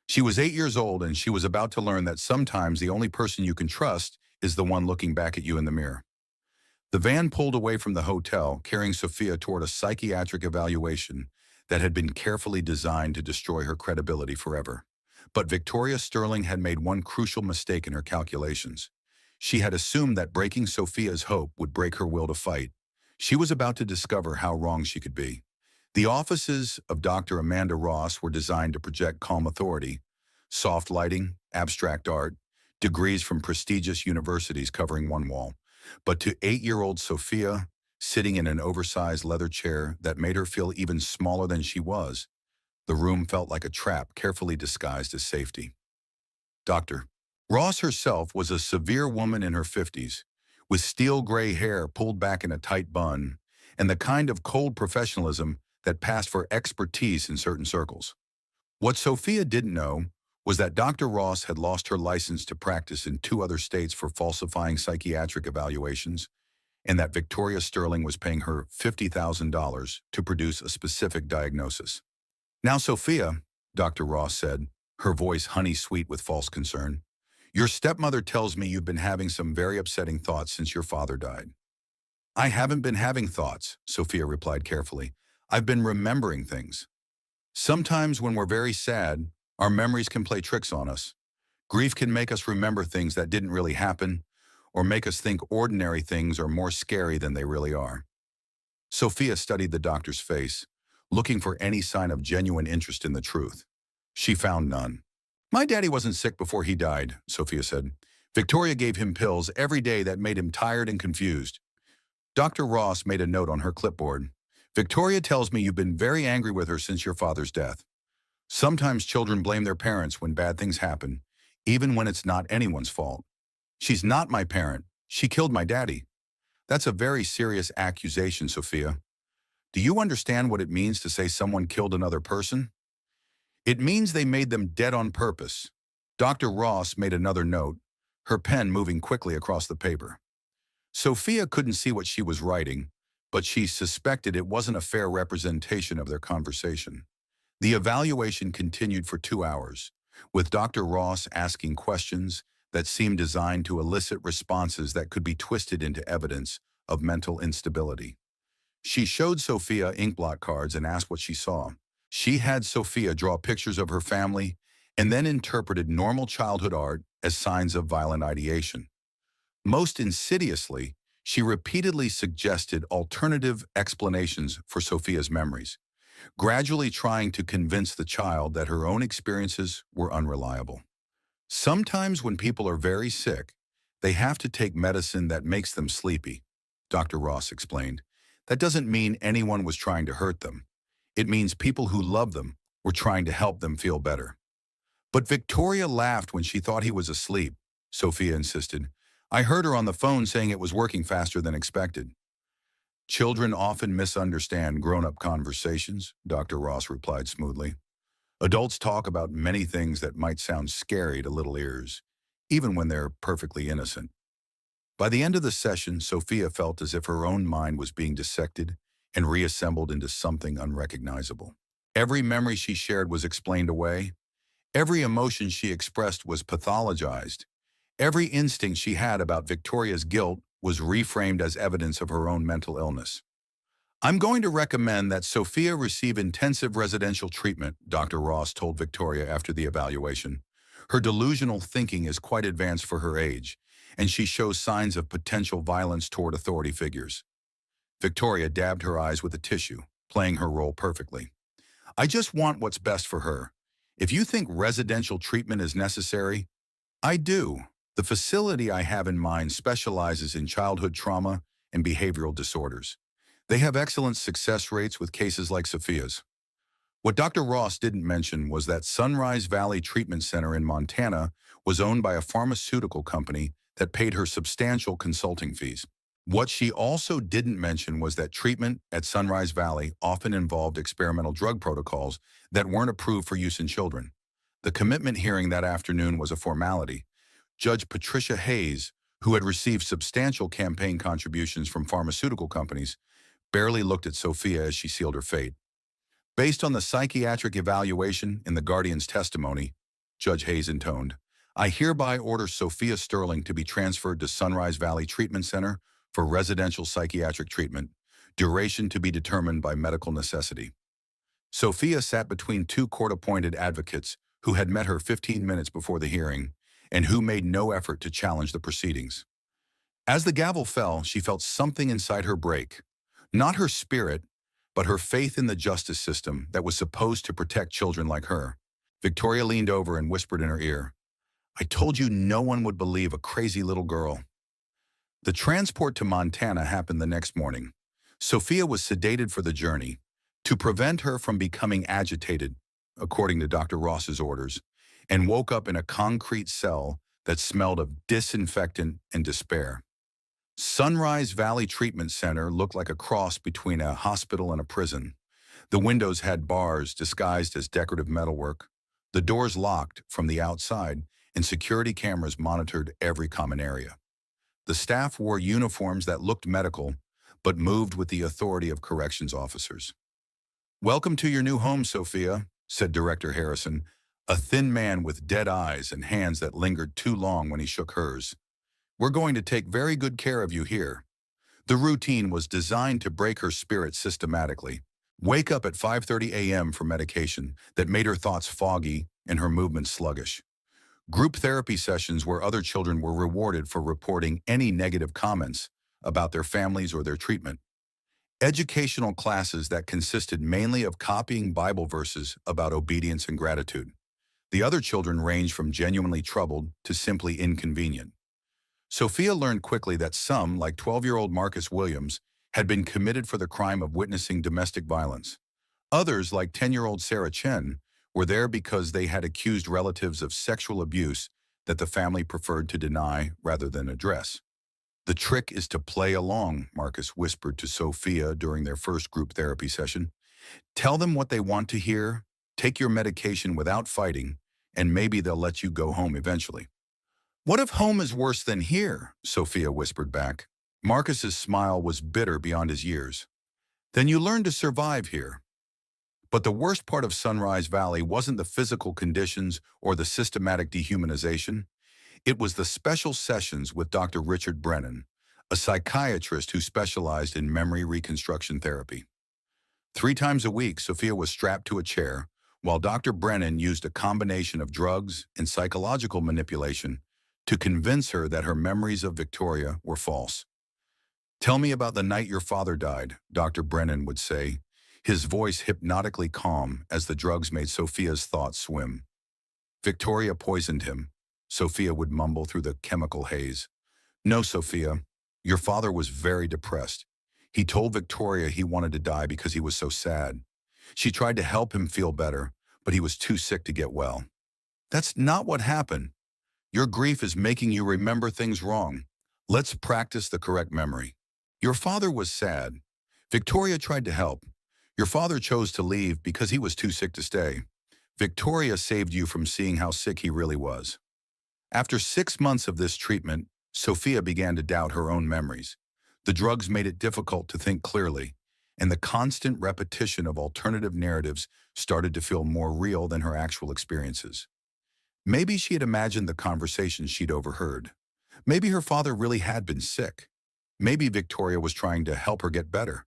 She was 8 years old and she was about to learn that sometimes the only person you can trust is the one looking back at you in the mirror. The van pulled away from the hotel, carrying Sophia toward a psychiatric evaluation that had been carefully designed to destroy her credibility forever. But Victoria Sterling had made one crucial mistake in her calculations. She had assumed that breaking Sophia's hope would break her will to fight. She was about to discover how wrong she could be. The offices of Dr. Amanda Ross were designed to project calm authority, soft lighting, abstract art, degrees from prestigious universities covering one wall. But to 8-year-old Sophia, sitting in an oversized leather chair that made her feel even smaller than she was, the room felt like a trap carefully disguised as safety. Dr. Ross herself was a severe woman in her 50s, with steel gray hair pulled back in a tight bun, and the kind of cold professionalism that passed for expertise in certain circles. What Sophia didn't know was that Dr. Ross had lost her license to practice in 2 other states for falsifying psychiatric evaluations, and that Victoria Sterling was paying her $50,000 to produce a specific diagnosis. Now, Sophia, Dr. Ross said, her voice honey-sweet with false concern, your stepmother tells me you've been having some very upsetting thoughts since your father died. I haven't been having thoughts, Sophia replied carefully. I've been remembering things. Sometimes when we're very sad, our memories can play tricks on us. Grief can make us remember things that didn't really happen, or make us think ordinary things are more scary than they really are. Sophia studied the doctor's face, looking for any sign of genuine interest in the truth. She found none. My daddy wasn't sick before he died, Sophia said. Victoria gave him pills every day that made him tired and confused. Dr. Ross made a note on her clipboard. Victoria tells me you've been very angry with her since your father's death. Sometimes children blame their parents when bad things happen, even when it's not anyone's fault. She's not my parent. She killed my daddy. That's a very serious accusation, Sophia. Do you understand what it means to say someone killed another person? It means they made them dead on purpose. Dr. Ross made another note, her pen moving quickly across the paper. Sophia couldn't see what she was writing, but she suspected it wasn't a fair representation of their conversation. The evaluation continued for 2 hours, with Dr. Ross asking questions that seemed designed to elicit responses that could be twisted into evidence of mental instability. She showed Sophia inkblot cards and asked what she saw. She had Sophia draw pictures of her family and then interpreted normal childhood art as signs of violent ideation. Most insidiously, She repeatedly suggested alternative explanations for Sophia's memories, gradually trying to convince the child that her own experiences were unreliable. Sometimes when people are very sick, they have to take medicine that makes them sleepy, Dr. Ross explained. That doesn't mean anyone was trying to hurt them. It means people who love them were trying to help them feel better. But Victoria laughed when she thought he was asleep, Sophia insisted. I heard her on the phone saying it was working faster than expected. Children often misunderstand grown-up conversations, Dr. Ross replied smoothly. Adults talk about many things that might sound scary to little ears, even when they're perfectly innocent. By the end of the session, Sophia felt as if her own mind was being dissected and reassembled into something unrecognizable. Every memory she shared was explained away. Every emotion she expressed was pathologized. Every instinct she had about Victoria's guilt was reframed as evidence of her own mental illness. I'm going to recommend that Sophia receive intensive residential treatment, Dr. Ross told Victoria after the evaluation. Her delusional thinking is quite advanced for her age, and she shows signs of potential violence toward authority figures. Victoria dabbed her eyes with a tissue, playing her role perfectly. I just want what's best for her. If you think residential treatment is necessary, I do. The facility I have in mind specializes in childhood trauma and behavioral disorders. They have excellent success rates with cases like Sophia's. What Dr. Ross didn't mention was that Sunrise Valley Treatment Center in Montana was owned by a pharmaceutical company that paid her substantial consulting fees. What she also didn't mention was that treatment at Sunrise Valley often involved experimental drug protocols that weren't approved for use in children. The commitment hearing that afternoon was a formality. Judge Patricia Hayes, who had received substantial campaign contributions from pharmaceutical companies, barely looked at Sophia as she sealed her fate. Based on the psychiatric evaluation in the guardian's testimony, Judge Hayes intoned, I hereby order Sophia Sterling to be transferred to Sunrise Valley Treatment Center for residential psychiatric treatment, duration to be determined by medical necessity. Sophia sat between two court-appointed advocates who had met her 15 minutes before the hearing and who made no effort to challenge the proceedings. As the gavel fell, she felt something inside her break. Not her spirit, but her faith in the justice system that was supposed to protect children like her. Victoria leaned over and whispered in her ear, I told you no one would believe a crazy little girl. The transport to Montana happened the next morning. Sophia was sedated for the journey to prevent her from becoming agitated, according to Dr. Ross's orders, and woke up in a concrete cell that smelled of disinfectant and despair. Sunrise Valley Treatment Center looked like a cross between a hospital and a prison. The windows had bars disguised as decorative metalwork, the doors locked from the outside, and security cameras monitored every common area. The staff wore uniforms that looked medical, but moved with the authority of corrections officers. Welcome to your new home, Sophia, said Director Harrison, a thin man with dead eyes and hands that lingered too long when he shook hers. We're going to take very good care of you here. The routine was designed to break her spirit systematically. Wake up at 5:30 a.m. for medication that made her thoughts foggy and her movements sluggish. Group therapy sessions where other children were rewarded for reporting any negative comments about their families or their treatment. Educational classes that consisted mainly of copying Bible verses about obedience and gratitude. The other children ranged from genuinely troubled to simply inconvenient. Sophia learned quickly that some, like 12-year-old Marcus Williams, had been committed for the crime of witnessing domestic violence. Others, like 10-year-old Sarah Chen, were there because they had accused relatives of sexual abuse that the family preferred to deny rather than address. The trick is to play along, Marcus whispered to Sophia during their first group therapy session. Tell them what they want to hear, take your medication without fighting, and maybe they'll let you go home eventually. What if home is worse than here? Sophia whispered back. Marcus's smile was bitter beyond his years. Then you learn to survive here. But the worst part of Sunrise Valley wasn't the physical conditions or the systematic dehumanization. It was the special sessions with Dr. Richard Brennan, a psychiatrist who specialized in memory reconstruction therapy. 3 times a week, Sophia was strapped to a chair, while Dr. Brennan used a combination of drugs and psychological manipulation to convince her that her memories of Victoria were false. Tell me about the night your father died, Dr. Brennan would say, his voice hypnotically calm as the drugs made Sophia's thoughts swim. Victoria poisoned him, Sophia would mumble through the chemical haze. No, Sophia, your father was very depressed. He told Victoria he wanted to die because he was so sad. She tried to help him feel better, but he was too sick to get well. That's not what happened. Your grief is making you remember things wrong. Let's practice the correct memory. Your father was sad. Victoria tried to help. Your father chose to leave because he was too sick to stay. Victoria saved you from seeing how sick he really was. After 6 months of this treatment, Sophia began to doubt her own memories. The drugs made it difficult to think clearly, and the constant repetition of alternative narratives started to feel more real than her actual experiences. Maybe she had imagined the conversations she'd overheard. Maybe her father really had been sick. Maybe Victoria was trying to help her get better.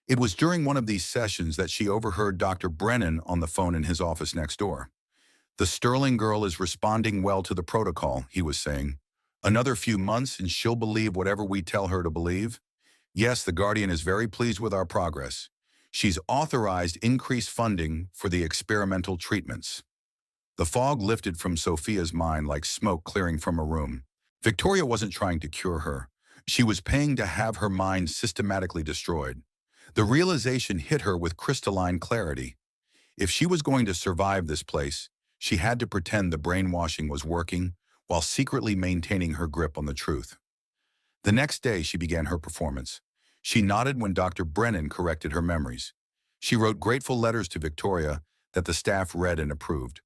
It was during one of these sessions that she overheard Dr. Brennan on the phone in his office next door. The Sterling girl is responding well to the protocol, he was saying. Another few months and she'll believe whatever we tell her to believe. Yes, the Guardian is very pleased with our progress. She's authorized increased funding for the experimental treatments. The fog lifted from Sophia's mind like smoke clearing from a room. Victoria wasn't trying to cure her. She was paying to have her mind systematically destroyed. The realization hit her with crystalline clarity. If she was going to survive this place, she had to pretend the brainwashing was working while secretly maintaining her grip on the truth. The next day, she began her performance. She nodded when Dr. Brennan corrected her memories. She wrote grateful letters to Victoria that the staff read and approved.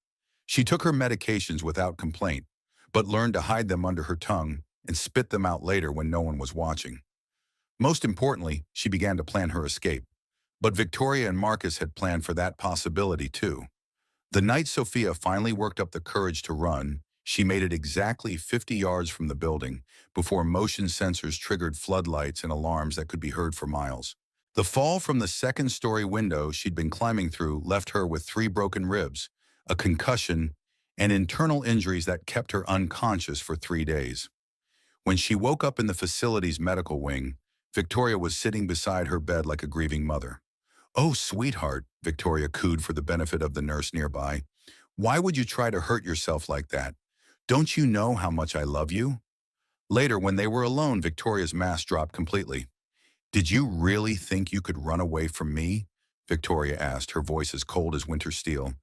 She took her medications without complaint, but learned to hide them under her tongue and spit them out later when no one was watching. Most importantly, she began to plan her escape. But Victoria and Marcus had planned for that possibility too. The night Sophia finally worked up the courage to run, she made it exactly 50 yards from the building before motion sensors triggered floodlights and alarms that could be heard for miles. The fall from the second-story window she'd been climbing through left her with 3 broken ribs, a concussion, and internal injuries that kept her unconscious for 3 days. When she woke up in the facility's medical wing, Victoria was sitting beside her bed like a grieving mother. "Oh, sweetheart," Victoria cooed for the benefit of the nurse nearby. "Why would you try to hurt yourself like that? Don't you know how much I love you?" Later, when they were alone, Victoria's mask dropped completely. "Did you really think you could run away from me?" Victoria asked, her voice as cold as winter steel.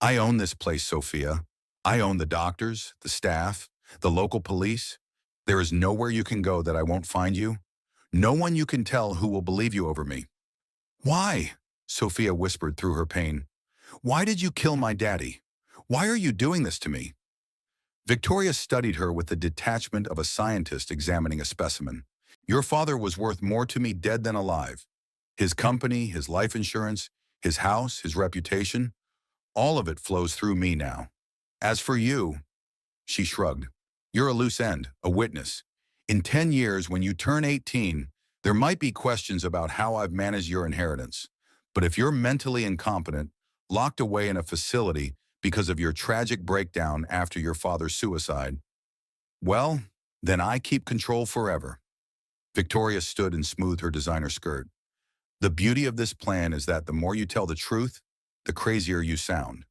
"I own this place, Sophia. I own the doctors, the staff, the local police. There is nowhere you can go that I won't find you. No one you can tell who will believe you over me." "Why?" Sophia whispered through her pain. "Why did you kill my daddy? Why are you doing this to me?" Victoria studied her with the detachment of a scientist examining a specimen. "Your father was worth more to me dead than alive. His company, his life insurance, his house, his reputation, all of it flows through me now. As for you," she shrugged, "you're a loose end, a witness. In 10 years, when you turn 18, there might be questions about how I've managed your inheritance. But if you're mentally incompetent, locked away in a facility because of your tragic breakdown after your father's suicide, well, then I keep control forever." Victoria stood and smoothed her designer skirt. "The beauty of this plan is that the more you tell the truth, the crazier you sound.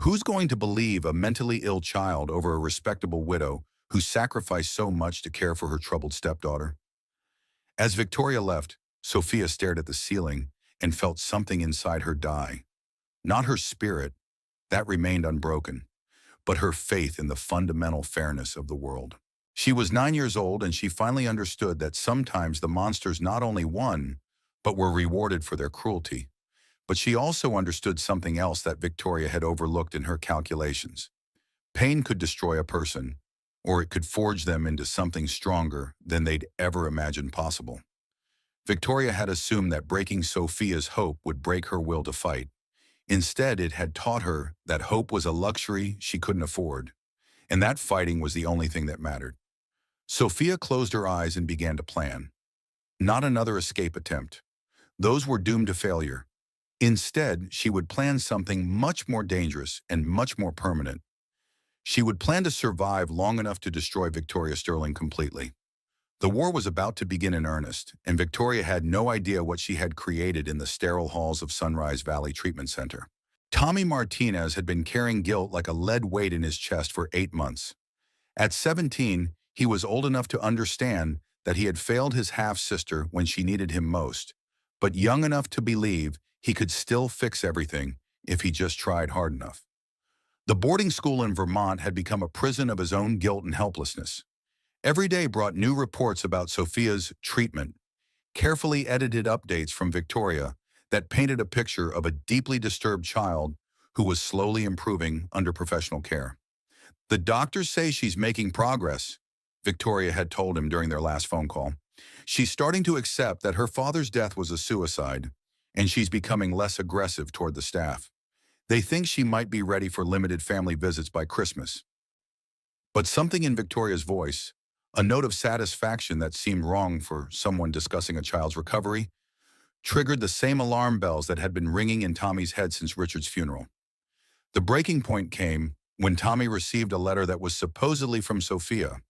Who's going to believe a mentally ill child over a respectable widow who sacrificed so much to care for her troubled stepdaughter?" As Victoria left, Sophia stared at the ceiling and felt something inside her die. Not her spirit, that remained unbroken, but her faith in the fundamental fairness of the world. She was 9 years old and she finally understood that sometimes the monsters not only won, but were rewarded for their cruelty. But she also understood something else that Victoria had overlooked in her calculations. Pain could destroy a person, or it could forge them into something stronger than they'd ever imagined possible. Victoria had assumed that breaking Sophia's hope would break her will to fight. Instead, it had taught her that hope was a luxury she couldn't afford, and that fighting was the only thing that mattered. Sophia closed her eyes and began to plan. Not another escape attempt. Those were doomed to failure. Instead, she would plan something much more dangerous and much more permanent. She would plan to survive long enough to destroy Victoria Sterling completely. The war was about to begin in earnest, and Victoria had no idea what she had created in the sterile halls of Sunrise Valley Treatment Center. Tommy Martinez had been carrying guilt like a lead weight in his chest for 8 months. At 17, he was old enough to understand that he had failed his half-sister when she needed him most, but young enough to believe he could still fix everything if he just tried hard enough. The boarding school in Vermont had become a prison of his own guilt and helplessness. Every day brought new reports about Sophia's treatment, carefully edited updates from Victoria that painted a picture of a deeply disturbed child who was slowly improving under professional care. The doctors say she's making progress, Victoria had told him during their last phone call. She's starting to accept that her father's death was a suicide, and she's becoming less aggressive toward the staff. They think she might be ready for limited family visits by Christmas. But something in Victoria's voice, a note of satisfaction that seemed wrong for someone discussing a child's recovery, triggered the same alarm bells that had been ringing in Tommy's head since Richard's funeral. The breaking point came when Tommy received a letter that was supposedly from Sophia.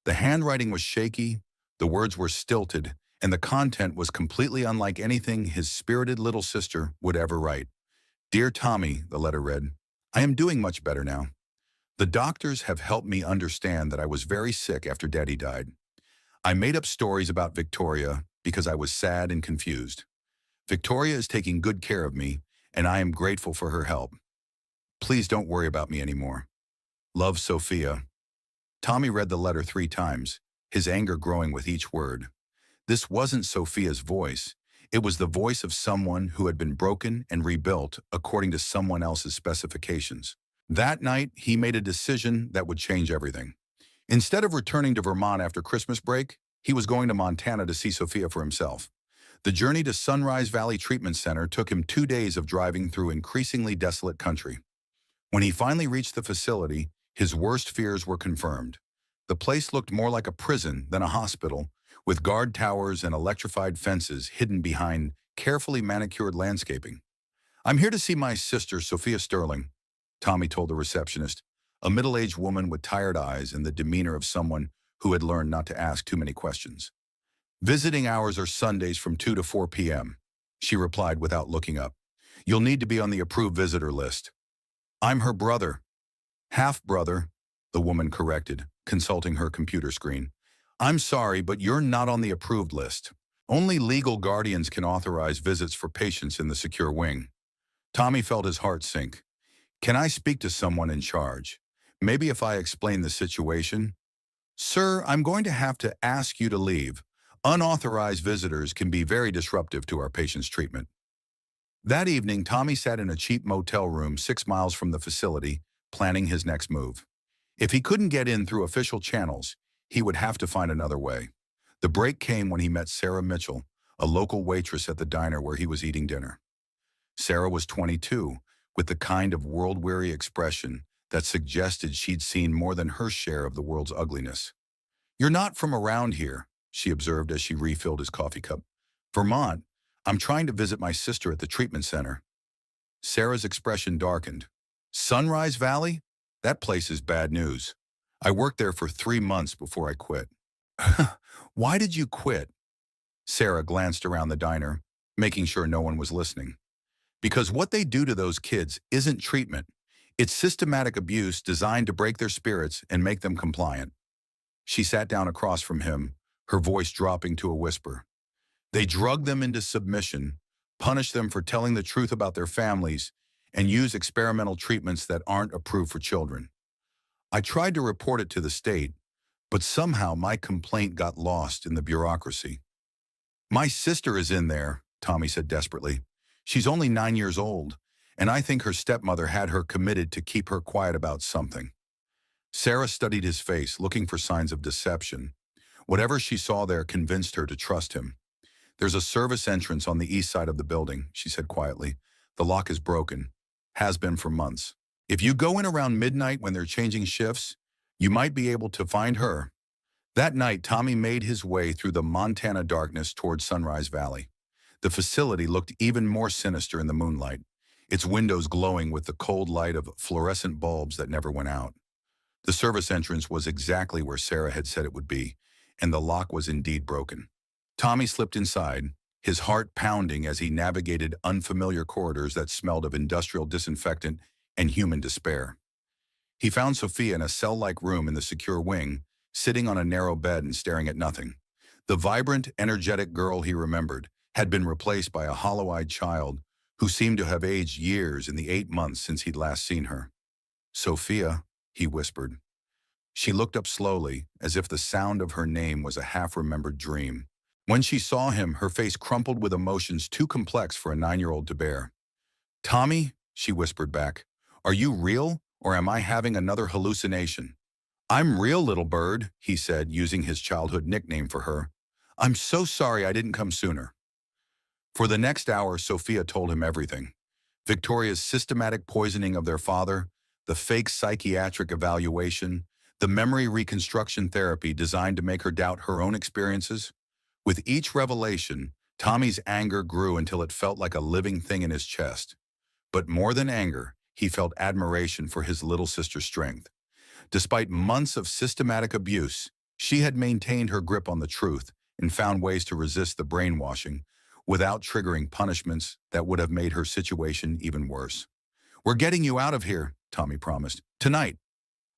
The handwriting was shaky, the words were stilted, and the content was completely unlike anything his spirited little sister would ever write. "Dear Tommy," the letter read, "I am doing much better now. The doctors have helped me understand that I was very sick after Daddy died. I made up stories about Victoria because I was sad and confused. Victoria is taking good care of me, and I am grateful for her help. Please don't worry about me anymore. Love, Sophia." Tommy read the letter 3 times, his anger growing with each word. This wasn't Sophia's voice. It was the voice of someone who had been broken and rebuilt according to someone else's specifications. That night, he made a decision that would change everything. Instead of returning to Vermont after Christmas break, he was going to Montana to see Sophia for himself. The journey to Sunrise Valley Treatment Center took him 2 days of driving through increasingly desolate country. When he finally reached the facility, his worst fears were confirmed. The place looked more like a prison than a hospital, with guard towers and electrified fences hidden behind carefully manicured landscaping. "I'm here to see my sister, Sophia Sterling," Tommy told the receptionist, a middle-aged woman with tired eyes and the demeanor of someone who had learned not to ask too many questions. "Visiting hours are Sundays from 2 to 4 p.m., she replied without looking up. "You'll need to be on the approved visitor list." "I'm her brother." "Half-brother," the woman corrected, consulting her computer screen. "I'm sorry, but you're not on the approved list. Only legal guardians can authorize visits for patients in the secure wing." Tommy felt his heart sink. "Can I speak to someone in charge? Maybe if I explain the situation?" "Sir, I'm going to have to ask you to leave. Unauthorized visitors can be very disruptive to our patients' treatment." That evening, Tommy sat in a cheap motel room 6 miles from the facility, planning his next move. If he couldn't get in through official channels, he would have to find another way. The break came when he met Sarah Mitchell, a local waitress at the diner where he was eating dinner. Sarah was 22, with the kind of world-weary expression that suggested she'd seen more than her share of the world's ugliness. "You're not from around here," she observed as she refilled his coffee cup. "Vermont. I'm trying to visit my sister at the treatment center." Sarah's expression darkened. "Sunrise Valley? That place is bad news. I worked there for 3 months before I quit." "Why did you quit?" Sarah glanced around the diner, making sure no one was listening. "Because what they do to those kids isn't treatment. It's systematic abuse designed to break their spirits and make them compliant." She sat down across from him, her voice dropping to a whisper. "They drug them into submission, punish them for telling the truth about their families, and use experimental treatments that aren't approved for children. I tried to report it to the state, but somehow my complaint got lost in the bureaucracy." "My sister is in there," Tommy said desperately. "She's only 9 years old, and I think her stepmother had her committed to keep her quiet about something." Sarah studied his face, looking for signs of deception. Whatever she saw there convinced her to trust him. "There's a service entrance on the east side of the building," she said quietly. "The lock is broken. Has been for months. If you go in around midnight when they're changing shifts, you might be able to find her." That night, Tommy made his way through the Montana darkness toward Sunrise Valley. The facility looked even more sinister in the moonlight, its windows glowing with the cold light of fluorescent bulbs that never went out. The service entrance was exactly where Sarah had said it would be, and the lock was indeed broken. Tommy slipped inside, his heart pounding as he navigated unfamiliar corridors that smelled of industrial disinfectant and human despair. He found Sophia in a cell-like room in the secure wing, sitting on a narrow bed and staring at nothing. The vibrant, energetic girl he remembered had been replaced by a hollow-eyed child who seemed to have aged years in the 8 months since he'd last seen her. "Sophia," he whispered. She looked up slowly, as if the sound of her name was a half-remembered dream. When she saw him, her face crumpled with emotions too complex for a 9-year-old to bear. "Tommy," she whispered back, "are you real, or am I having another hallucination?" "I'm real, little bird," he said, using his childhood nickname for her. "I'm so sorry I didn't come sooner." For the next hour, Sophia told him everything. Victoria's systematic poisoning of their father, the fake psychiatric evaluation, the memory reconstruction therapy designed to make her doubt her own experiences. With each revelation, Tommy's anger grew until it felt like a living thing in his chest. But more than anger, he felt admiration for his little sister's strength. Despite months of systematic abuse, she had maintained her grip on the truth and found ways to resist the brainwashing without triggering punishments that would have made her situation even worse. "We're getting you out of here," Tommy promised. "Tonight."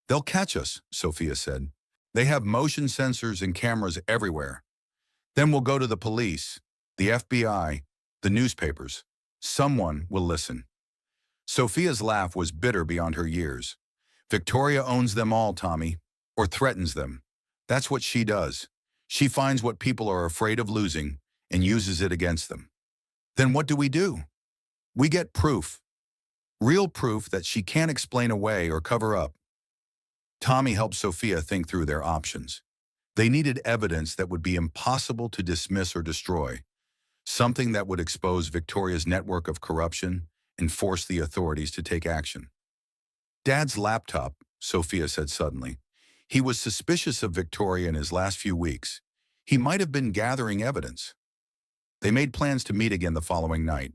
"They'll catch us," Sophia said. "They have motion sensors and cameras everywhere. Then we'll go to the police, the FBI, the newspapers. Someone will listen." Sophia's laugh was bitter beyond her years. "Victoria owns them all, Tommy, or threatens them. That's what she does. She finds what people are afraid of losing and uses it against them. Then what do? We get proof. Real proof that she can't explain away or cover up." Tommy helped Sophia think through their options. They needed evidence that would be impossible to dismiss or destroy, something that would expose Victoria's network of corruption and force the authorities to take action. "Dad's laptop," Sophia said suddenly. "He was suspicious of Victoria in his last few weeks. He might have been gathering evidence." They made plans to meet again the following night.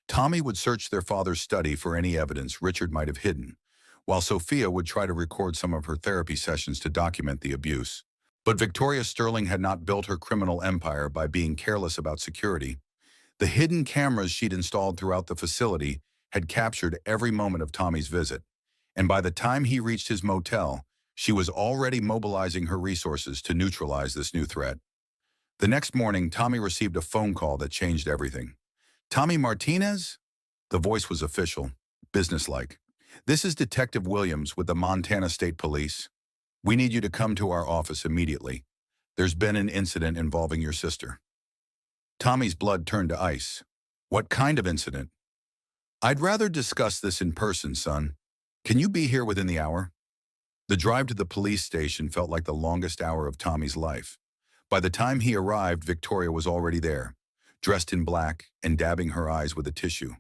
Tommy would search their father's study for any evidence Richard might have hidden, while Sophia would try to record some of her therapy sessions to document the abuse. But Victoria Sterling had not built her criminal empire by being careless about security. The hidden cameras she'd installed throughout the facility had captured every moment of Tommy's visit, and by the time he reached his motel, she was already mobilizing her resources to neutralize this new threat. The next morning, Tommy received a phone call that changed everything. "Tommy Martinez?" The voice was official, businesslike. "This is Detective Williams with the Montana State Police. We need you to come to our office immediately. There's been an incident involving your sister." Tommy's blood turned to ice. "What kind of incident?" "I'd rather discuss this in person, son. Can you be here within the hour?" The drive to the police station felt like the longest hour of Tommy's life. By the time he arrived, Victoria was already there, dressed in black and dabbing her eyes with a tissue.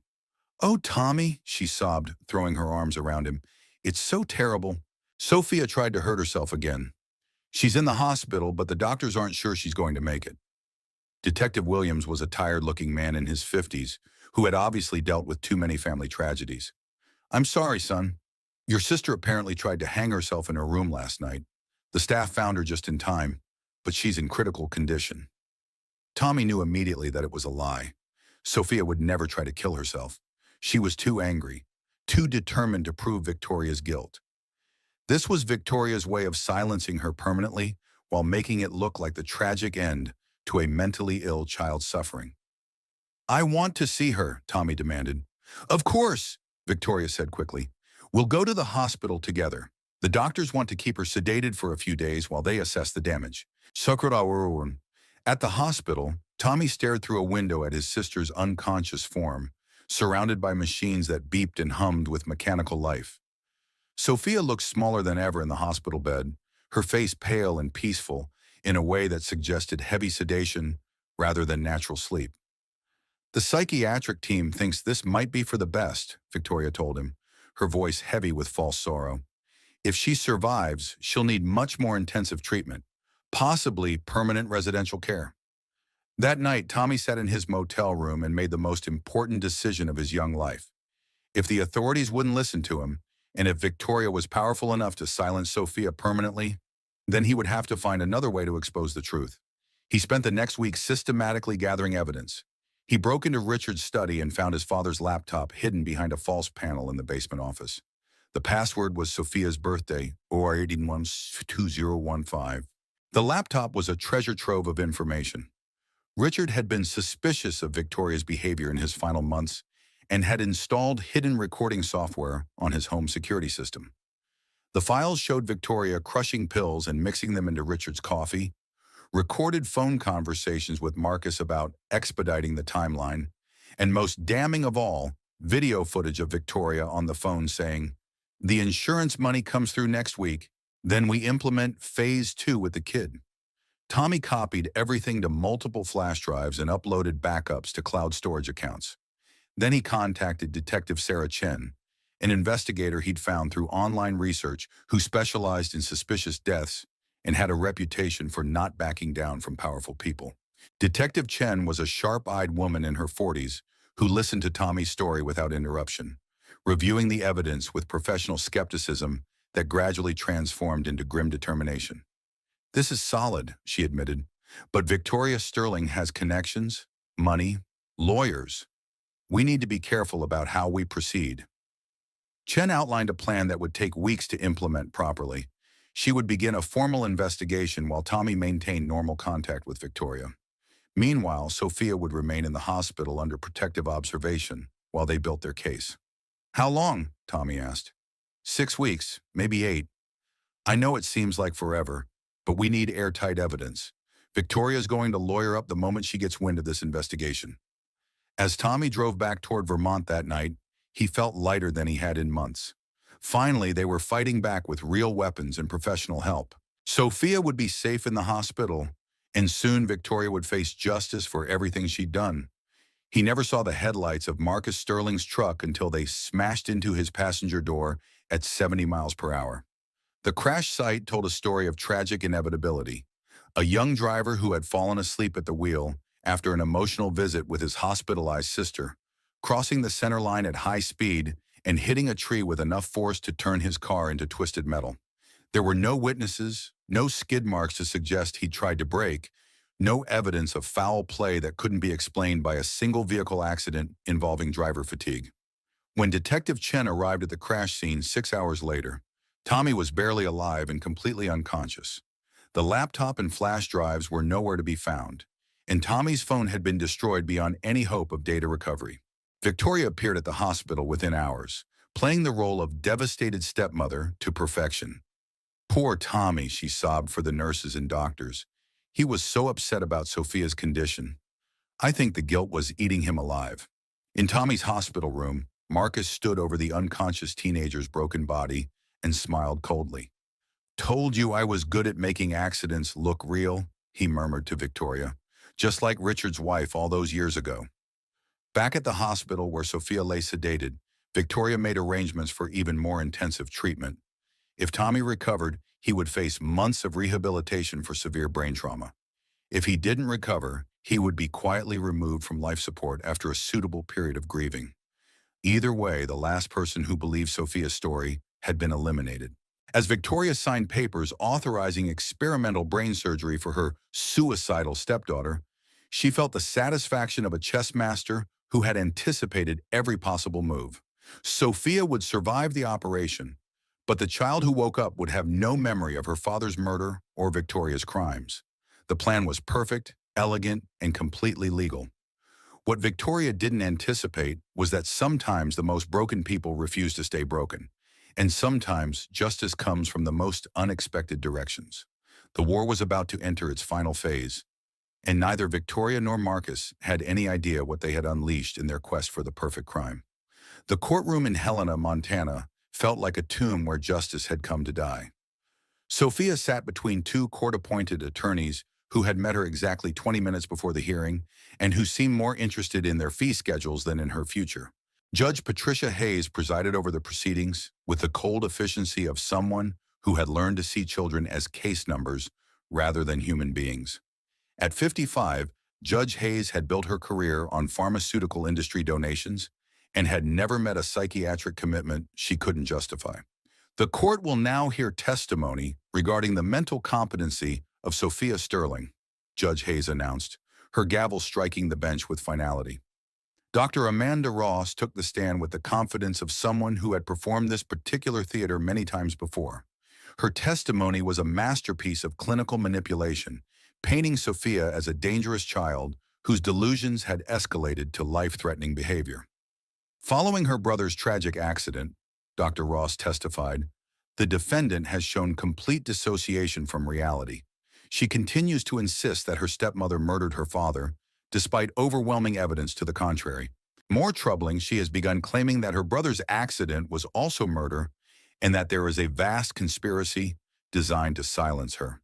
"Oh, Tommy," she sobbed, throwing her arms around him. "It's so terrible." Sophia tried to hurt herself again. "She's in the hospital, but the doctors aren't sure she's going to make it." Detective Williams was a tired-looking man in his 50s who had obviously dealt with too many family tragedies. "I'm sorry, son. Your sister apparently tried to hang herself in her room last night. The staff found her just in time, but she's in critical condition." Tommy knew immediately that it was a lie. Sophia would never try to kill herself. She was too angry, too determined to prove Victoria's guilt. This was Victoria's way of silencing her permanently while making it look like the tragic end to a mentally ill child's suffering. "I want to see her," Tommy demanded. "Of course," Victoria said quickly. "We'll go to the hospital together. The doctors want to keep her sedated for a few days while they assess the damage." At the hospital, Tommy stared through a window at his sister's unconscious form, surrounded by machines that beeped and hummed with mechanical life. Sophia looked smaller than ever in the hospital bed, her face pale and peaceful in a way that suggested heavy sedation rather than natural sleep. "The psychiatric team thinks this might be for the best," Victoria told him, her voice heavy with false sorrow. "If she survives, she'll need much more intensive treatment, possibly permanent residential care." That night, Tommy sat in his motel room and made the most important decision of his young life. If the authorities wouldn't listen to him, and if Victoria was powerful enough to silence Sophia permanently, Then he would have to find another way to expose the truth. He spent the next week systematically gathering evidence. He broke into Richard's study and found his father's laptop hidden behind a false panel in the basement office. The password was Sophia's birthday, or 18-2015. The laptop was a treasure trove of information. Richard had been suspicious of Victoria's behavior in his final months and had installed hidden recording software on his home security system. The files showed Victoria crushing pills and mixing them into Richard's coffee, recorded phone conversations with Marcus about expediting the timeline, and most damning of all, video footage of Victoria on the phone saying, "The insurance money comes through next week, then we implement phase 2 with the kid." Tommy copied everything to multiple flash drives and uploaded backups to cloud storage accounts. Then he contacted Detective Sarah Chen, an investigator he'd found through online research who specialized in suspicious deaths and had a reputation for not backing down from powerful people. Detective Chen was a sharp-eyed woman in her 40s who listened to Tommy's story without interruption, reviewing the evidence with professional skepticism that gradually transformed into grim determination. "This is solid," she admitted, "but Victoria Sterling has connections, money, lawyers. We need to be careful about how we proceed." Chen outlined a plan that would take weeks to implement properly. She would begin a formal investigation while Tommy maintained normal contact with Victoria. Meanwhile, Sophia would remain in the hospital under protective observation while they built their case. "How long?" Tommy asked. "6 weeks, maybe 8. I know it seems like forever, but we need airtight evidence. Victoria's going to lawyer up the moment she gets wind of this investigation." As Tommy drove back toward Vermont that night, he felt lighter than he had in months. Finally, they were fighting back with real weapons and professional help. Sophia would be safe in the hospital, and soon Victoria would face justice for everything she'd done. He never saw the headlights of Marcus Sterling's truck until they smashed into his passenger door at 70 miles per hour. The crash site told a story of tragic inevitability. A young driver who had fallen asleep at the wheel after an emotional visit with his hospitalized sister, crossing the center line at high speed and hitting a tree with enough force to turn his car into twisted metal. There were no witnesses, no skid marks to suggest he tried to brake, no evidence of foul play that couldn't be explained by a single vehicle accident involving driver fatigue. When Detective Chen arrived at the crash scene 6 hours later, Tommy was barely alive and completely unconscious. The laptop and flash drives were nowhere to be found, and Tommy's phone had been destroyed beyond any hope of data recovery. Victoria appeared at the hospital within hours, playing the role of devastated stepmother to perfection. "Poor Tommy," she sobbed for the nurses and doctors. "He was so upset about Sophia's condition. I think the guilt was eating him alive." In Tommy's hospital room, Marcus stood over the unconscious teenager's broken body and smiled coldly. "Told you I was good at making accidents look real," he murmured to Victoria, "just like Richard's wife all those years ago." Back at the hospital where Sophia lay sedated, Victoria made arrangements for even more intensive treatment. If Tommy recovered, he would face months of rehabilitation for severe brain trauma. If he didn't recover, he would be quietly removed from life support after a suitable period of grieving. Either way, the last person who believed Sophia's story had been eliminated. As Victoria signed papers authorizing experimental brain surgery for her suicidal stepdaughter, she felt the satisfaction of a chess master who had anticipated every possible move. Sophia would survive the operation, but the child who woke up would have no memory of her father's murder or Victoria's crimes. The plan was perfect, elegant, and completely legal. What Victoria didn't anticipate was that sometimes the most broken people refuse to stay broken, and sometimes justice comes from the most unexpected directions. The war was about to enter its final phase, and neither Victoria nor Marcus had any idea what they had unleashed in their quest for the perfect crime. The courtroom in Helena, Montana, felt like a tomb where justice had come to die. Sophia sat between two court-appointed attorneys who had met her exactly 20 minutes before the hearing and who seemed more interested in their fee schedules than in her future. Judge Patricia Hayes presided over the proceedings with the cold efficiency of someone who had learned to see children as case numbers rather than human beings. At 55, Judge Hayes had built her career on pharmaceutical industry donations and had never met a psychiatric commitment she couldn't justify. The court will now hear testimony regarding the mental competency of Sophia Sterling, Judge Hayes announced, her gavel striking the bench with finality. Dr. Amanda Ross took the stand with the confidence of someone who had performed this particular theater many times before. Her testimony was a masterpiece of clinical manipulation, painting Sophia as a dangerous child whose delusions had escalated to life-threatening behavior. Following her brother's tragic accident, Dr. Ross testified, the defendant has shown complete dissociation from reality. She continues to insist that her stepmother murdered her father, despite overwhelming evidence to the contrary. More troubling, she has begun claiming that her brother's accident was also murder and that there is a vast conspiracy designed to silence her.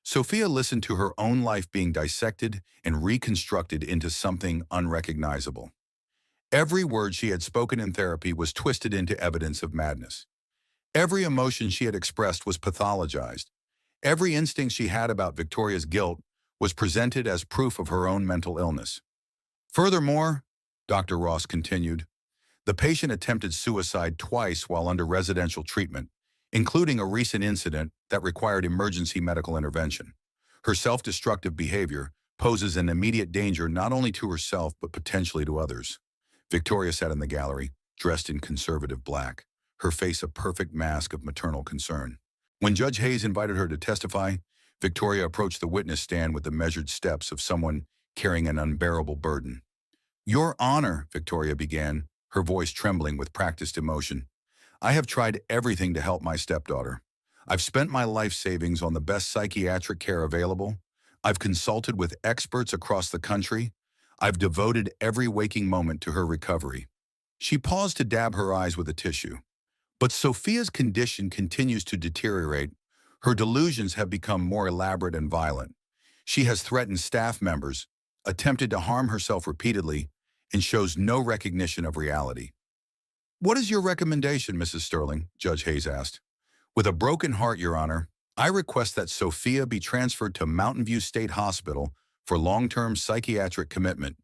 Sophia listened to her own life being dissected and reconstructed into something unrecognizable. Every word she had spoken in therapy was twisted into evidence of madness. Every emotion she had expressed was pathologized. Every instinct she had about Victoria's guilt was presented as proof of her own mental illness. Furthermore, Dr. Ross continued, the patient attempted suicide twice while under residential treatment, including a recent incident that required emergency medical intervention. Her self-destructive behavior poses an immediate danger not only to herself but potentially to others. Victoria sat in the gallery, dressed in conservative black, her face a perfect mask of maternal concern. When Judge Hayes invited her to testify, Victoria approached the witness stand with the measured steps of someone carrying an unbearable burden. Your Honor, Victoria began, her voice trembling with practiced emotion. I have tried everything to help my stepdaughter. I've spent my life savings on the best psychiatric care available. I've consulted with experts across the country. I've devoted every waking moment to her recovery. She paused to dab her eyes with a tissue. But Sophia's condition continues to deteriorate. Her delusions have become more elaborate and violent. She has threatened staff members, attempted to harm herself repeatedly, and shows no recognition of reality. What is your recommendation, Mrs. Sterling? Judge Hayes asked. With a broken heart, Your Honor, I request that Sophia be transferred to Mountain View State Hospital for long-term psychiatric commitment.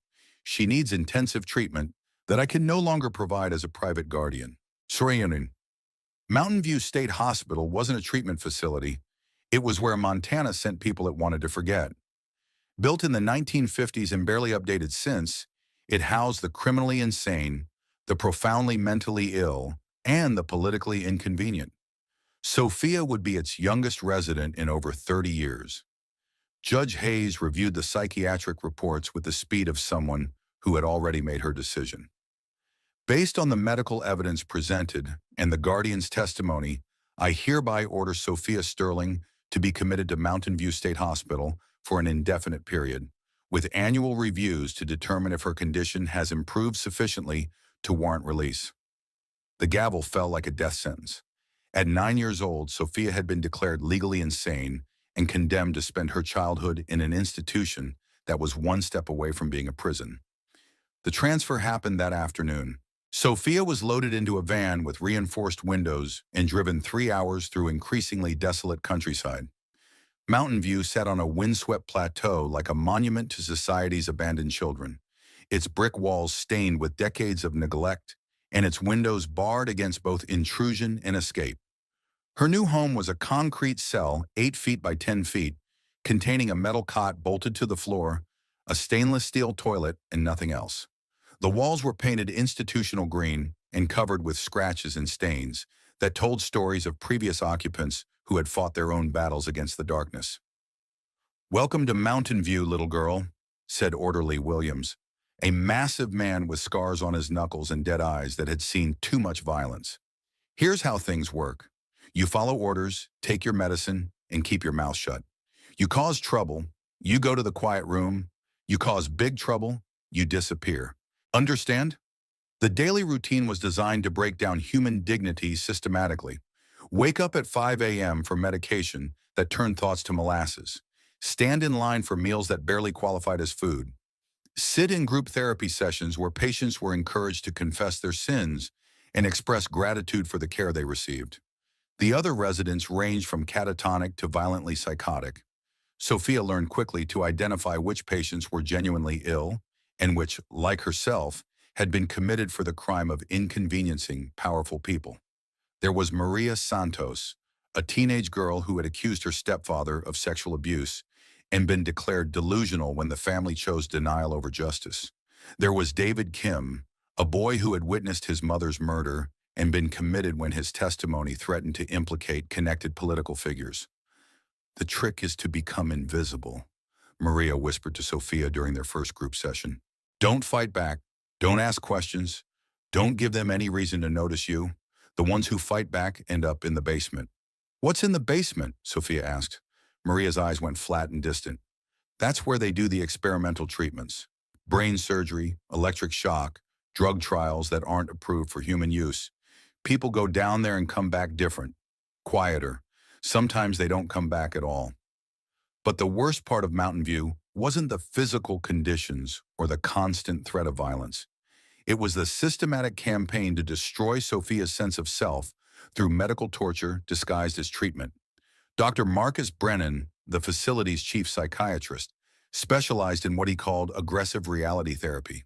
She needs intensive treatment that I can no longer provide as a private guardian. Sorianin. Mountain View State Hospital wasn't a treatment facility. It was where Montana sent people it wanted to forget. Built in the 1950s and barely updated since, it housed the criminally insane, the profoundly mentally ill, and the politically inconvenient. Sophia would be its youngest resident in over 30 years. Judge Hayes reviewed the psychiatric reports with the speed of someone who had already made her decision. Based on the medical evidence presented and the guardian's testimony, I hereby order Sophia Sterling to be committed to Mountain View State Hospital for an indefinite period, with annual reviews to determine if her condition has improved sufficiently to warrant release. The gavel fell like a death sentence. At 9 years old, Sophia had been declared legally insane and condemned to spend her childhood in an institution that was one step away from being a prison. The transfer happened that afternoon. Sophia was loaded into a van with reinforced windows and driven 3 hours through increasingly desolate countryside. Mountain View sat on a windswept plateau like a monument to society's abandoned children, its brick walls stained with decades of neglect and its windows barred against both intrusion and escape. Her new home was a concrete cell 8 feet by 10 feet, containing a metal cot bolted to the floor, a stainless steel toilet, and nothing else. The walls were painted institutional green and covered with scratches and stains that told stories of previous occupants who had fought their own battles against the darkness. Welcome to Mountain View, little girl, said Orderly Williams, a massive man with scars on his knuckles and dead eyes that had seen too much violence. Here's how things work. You follow orders, take your medicine, and keep your mouth shut. You cause trouble, you go to the quiet room. You cause big trouble, you disappear. Understand? The daily routine was designed to break down human dignity systematically. Wake up at 5 a.m. for medication that turned thoughts to molasses. Stand in line for meals that barely qualified as food. Sit in group therapy sessions where patients were encouraged to confess their sins and express gratitude for the care they received. The other residents ranged from catatonic to violently psychotic. Sophia learned quickly to identify which patients were genuinely ill and which, like herself, had been committed for the crime of inconveniencing powerful people. There was Maria Santos, a teenage girl who had accused her stepfather of sexual abuse and been declared delusional when the family chose denial over justice. There was David Kim, a boy who had witnessed his mother's murder and been committed when his testimony threatened to implicate connected political figures. "The trick is to become invisible," Maria whispered to Sophia during their first group session. "Don't fight back. Don't ask questions. Don't give them any reason to notice you. The ones who fight back end up in the basement." "What's in the basement?" Sophia asked. Maria's eyes went flat and distant. "That's where they do the experimental treatments. Brain surgery, electric shock, drug trials that aren't approved for human use. People go down there and come back different, quieter. Sometimes they don't come back at all." But the worst part of Mountain View wasn't the physical conditions or the constant threat of violence. It was the systematic campaign to destroy Sophia's sense of self through medical torture disguised as treatment. Dr. Marcus Brennan, the facility's chief psychiatrist, specialized in what he called aggressive reality therapy.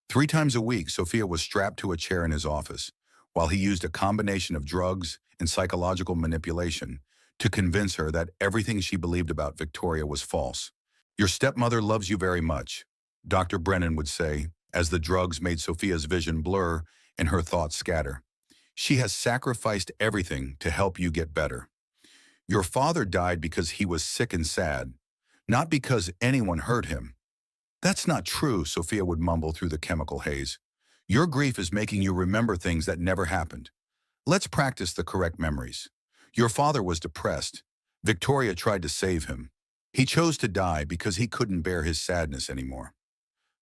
3 times a week, Sophia was strapped to a chair in his office, while he used a combination of drugs and psychological manipulation to convince her that everything she believed about Victoria was false. "Your stepmother loves you very much," Dr. Brennan would say, as the drugs made Sophia's vision blur and her thoughts scatter. "She has sacrificed everything to help you get better. Your father died because he was sick and sad, not because anyone hurt him." "That's not true," Sophia would mumble through the chemical haze. "Your grief is making you remember things that never happened. Let's practice the correct memories. Your father was depressed. Victoria tried to save him. He chose to die because he couldn't bear his sadness anymore."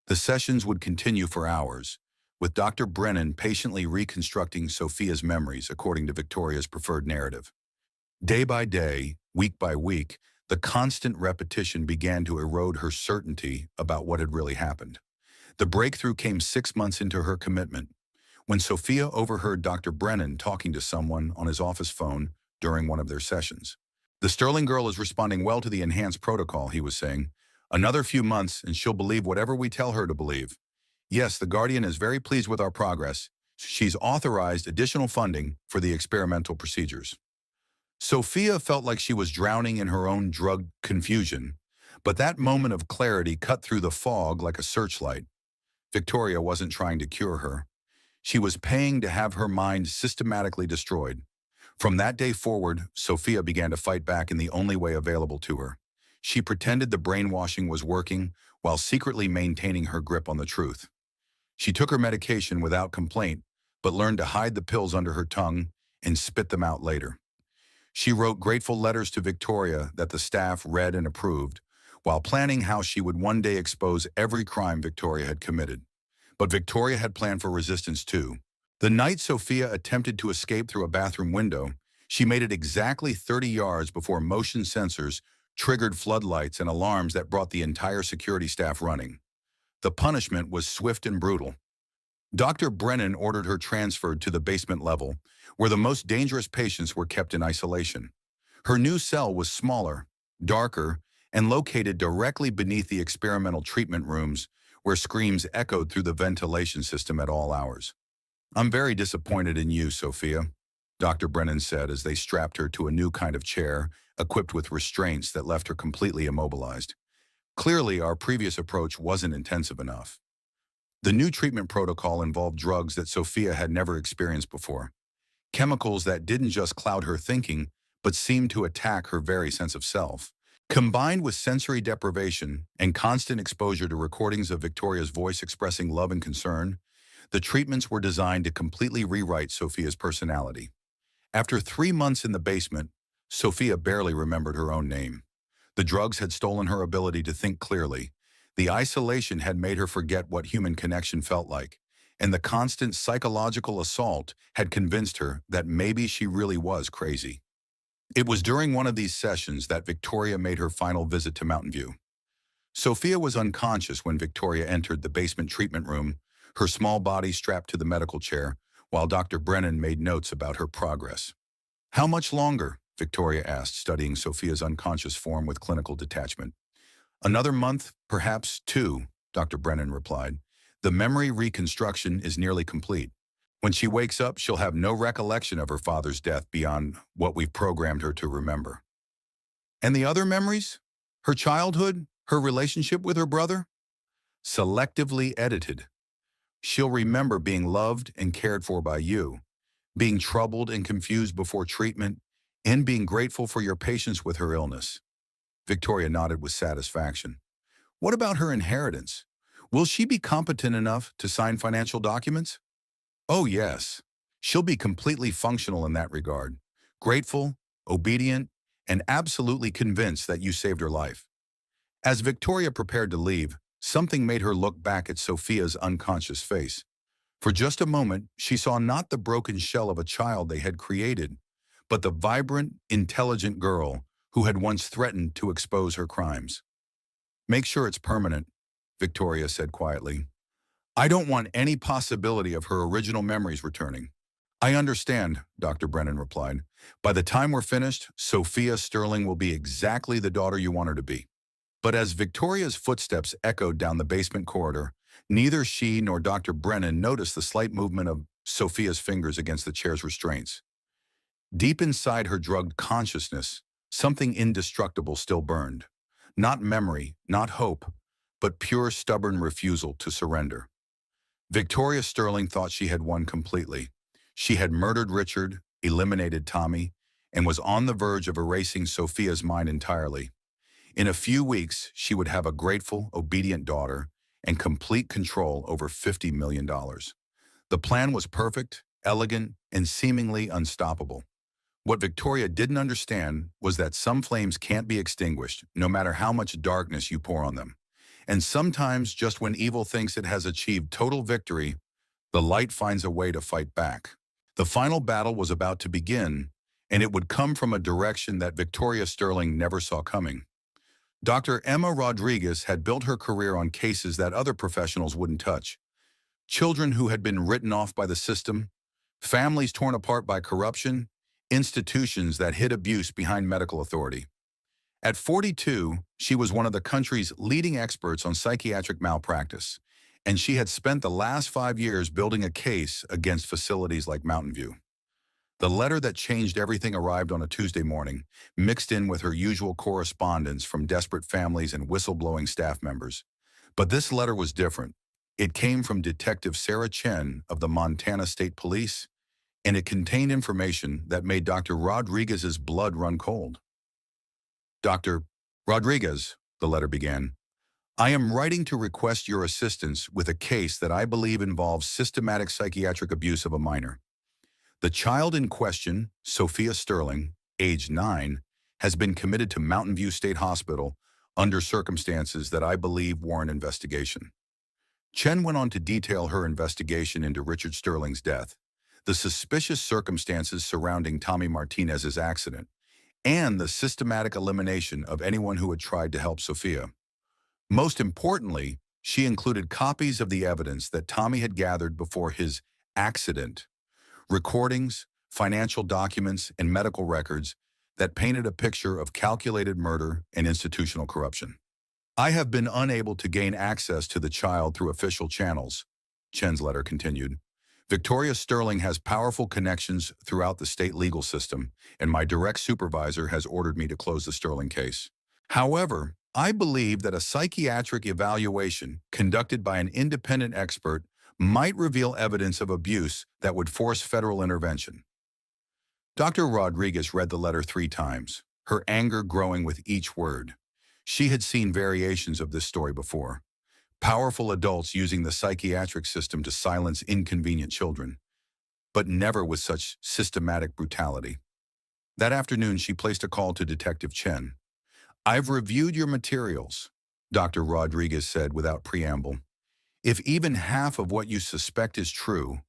The sessions would continue for hours, with Dr. Brennan patiently reconstructing Sophia's memories according to Victoria's preferred narrative. Day by day, week by week, the constant repetition began to erode her certainty about what had really happened. The breakthrough came 6 months into her commitment, when Sophia overheard Dr. Brennan talking to someone on his office phone during one of their sessions. "The Sterling girl is responding well to the enhanced protocol," he was saying. "Another few months and she'll believe whatever we tell her to believe. Yes, the Guardian is very pleased with our progress. She's authorized additional funding for the experimental procedures." Sophia felt like she was drowning in her own drug confusion, but that moment of clarity cut through the fog like a searchlight. Victoria wasn't trying to cure her. She was paying to have her mind systematically destroyed. From that day forward, Sophia began to fight back in the only way available to her. She pretended the brainwashing was working while secretly maintaining her grip on the truth. She took her medication without complaint, but learned to hide the pills under her tongue and spit them out later. She wrote grateful letters to Victoria that the staff read and approved, while planning how she would one day expose every crime Victoria had committed. But Victoria had planned for resistance too. The night Sophia attempted to escape through a bathroom window, she made it exactly 30 yards before motion sensors triggered floodlights and alarms that brought the entire security staff running. The punishment was swift and brutal. Dr. Brennan ordered her transferred to the basement level, where the most dangerous patients were kept in isolation. Her new cell was smaller, darker, and located directly beneath the experimental treatment rooms, where screams echoed through the ventilation system at all hours. "I'm very disappointed in you, Sophia," Dr. Brennan said as they strapped her to a new kind of chair, equipped with restraints that left her completely immobilized. "Clearly, our previous approach wasn't intensive enough." The new treatment protocol involved drugs that Sophia had never experienced before. Chemicals that didn't just cloud her thinking, but seemed to attack her very sense of self. Combined with sensory deprivation and constant exposure to recordings of Victoria's voice expressing love and concern, the treatments were designed to completely rewrite Sophia's personality. After 3 months in the basement, Sophia barely remembered her own name. The drugs had stolen her ability to think clearly. The isolation had made her forget what human connection felt like, and the constant psychological assault had convinced her that maybe she really was crazy. It was during one of these sessions that Victoria made her final visit to Mountain View. Sophia was unconscious when Victoria entered the basement treatment room, her small body strapped to the medical chair, while Dr. Brennan made notes about her progress. "How much longer?" Victoria asked, studying Sophia's unconscious form with clinical detachment. "Another month, perhaps 2, Dr. Brennan replied. "The memory reconstruction is nearly complete." When she wakes up, she'll have no recollection of her father's death beyond what we've programmed her to remember. And the other memories? Her childhood? Her relationship with her brother? Selectively edited. She'll remember being loved and cared for by you, being troubled and confused before treatment, and being grateful for your patience with her illness. Victoria nodded with satisfaction. What about her inheritance? Will she be competent enough to sign financial documents? Oh, yes. She'll be completely functional in that regard. Grateful, obedient, and absolutely convinced that you saved her life. As Victoria prepared to leave, something made her look back at Sophia's unconscious face. For just a moment, she saw not the broken shell of a child they had created, but the vibrant, intelligent girl who had once threatened to expose her crimes. Make sure it's permanent, Victoria said quietly. I don't want any possibility of her original memories returning. I understand, Dr. Brennan replied. By the time we're finished, Sophia Sterling will be exactly the daughter you want her to be. But as Victoria's footsteps echoed down the basement corridor, neither she nor Dr. Brennan noticed the slight movement of Sophia's fingers against the chair's restraints. Deep inside her drugged consciousness, something indestructible still burned. Not memory, not hope, but pure stubborn refusal to surrender. Victoria Sterling thought she had won completely. She had murdered Richard, eliminated Tommy, and was on the verge of erasing Sophia's mind entirely. In a few weeks, she would have a grateful, obedient daughter and complete control over $50 million. The plan was perfect, elegant, and seemingly unstoppable. What Victoria didn't understand was that some flames can't be extinguished, no matter how much darkness you pour on them. And sometimes, just when evil thinks it has achieved total victory, the light finds a way to fight back. The final battle was about to begin, and it would come from a direction that Victoria Sterling never saw coming. Dr. Emma Rodriguez had built her career on cases that other professionals wouldn't touch. Children who had been written off by the system, families torn apart by corruption, institutions that hid abuse behind medical authority. At 42, she was one of the country's leading experts on psychiatric malpractice, and she had spent the last 5 years building a case against facilities like Mountain View. The letter that changed everything arrived on a Tuesday morning, mixed in with her usual correspondence from desperate families and whistleblowing staff members. But this letter was different. It came from Detective Sarah Chen of the Montana State Police, and it contained information that made Dr. Rodriguez's blood run cold. Dr. Rodriguez, the letter began, I am writing to request your assistance with a case that I believe involves systematic psychiatric abuse of a minor. The child in question, Sophia Sterling, age 9, has been committed to Mountain View State Hospital under circumstances that I believe warrant investigation. Chen went on to detail her investigation into Richard Sterling's death, the suspicious circumstances surrounding Tommy Martinez's accident, and the systematic elimination of anyone who had tried to help Sophia. Most importantly, she included copies of the evidence that Tommy had gathered before his accident, recordings, financial documents, and medical records that painted a picture of calculated murder and institutional corruption. I have been unable to gain access to the child through official channels, Chen's letter continued. Victoria Sterling has powerful connections throughout the state legal system, and my direct supervisor has ordered me to close the Sterling case. However, I believe that a psychiatric evaluation conducted by an independent expert might reveal evidence of abuse that would force federal intervention. Dr. Rodriguez read the letter 3 times, her anger growing with each word. She had seen variations of this story before. Powerful adults using the psychiatric system to silence inconvenient children, but never with such systematic brutality. That afternoon, she placed a call to Detective Chen. I've reviewed your materials, Dr. Rodriguez said without preamble. If even half of what you suspect is true,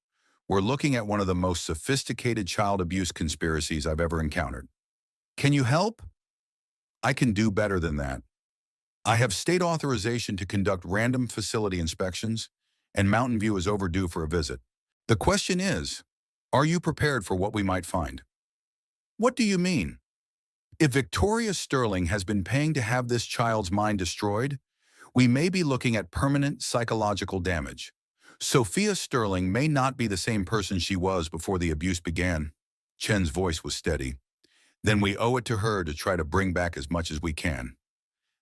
we're looking at one of the most sophisticated child abuse conspiracies I've ever encountered. Can you help? I can do better than that. I have state authorization to conduct random facility inspections, and Mountain View is overdue for a visit. The question is, are you prepared for what we might find? What do you mean? If Victoria Sterling has been paying to have this child's mind destroyed, we may be looking at permanent psychological damage. Sophia Sterling may not be the same person she was before the abuse began. Chen's voice was steady. Then we owe it to her to try to bring back as much as we can.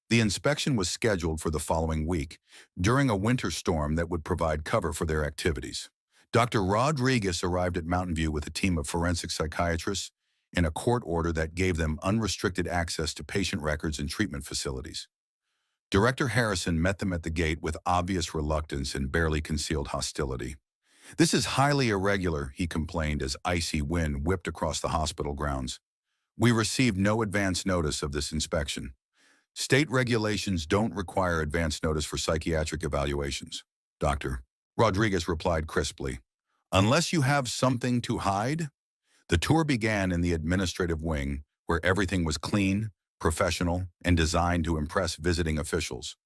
The inspection was scheduled for the following week, during a winter storm that would provide cover for their activities. Dr. Rodriguez arrived at Mountain View with a team of forensic psychiatrists and a court order that gave them unrestricted access to patient records and treatment facilities. Director Harrison met them at the gate with obvious reluctance and barely concealed hostility. "This is highly irregular," he complained as icy wind whipped across the hospital grounds. "We received no advance notice of this inspection. State regulations don't require advance notice for psychiatric evaluations." Dr. Rodriguez replied crisply, "Unless you have something to hide?" The tour began in the administrative wing, where everything was clean, professional, and designed to impress visiting officials.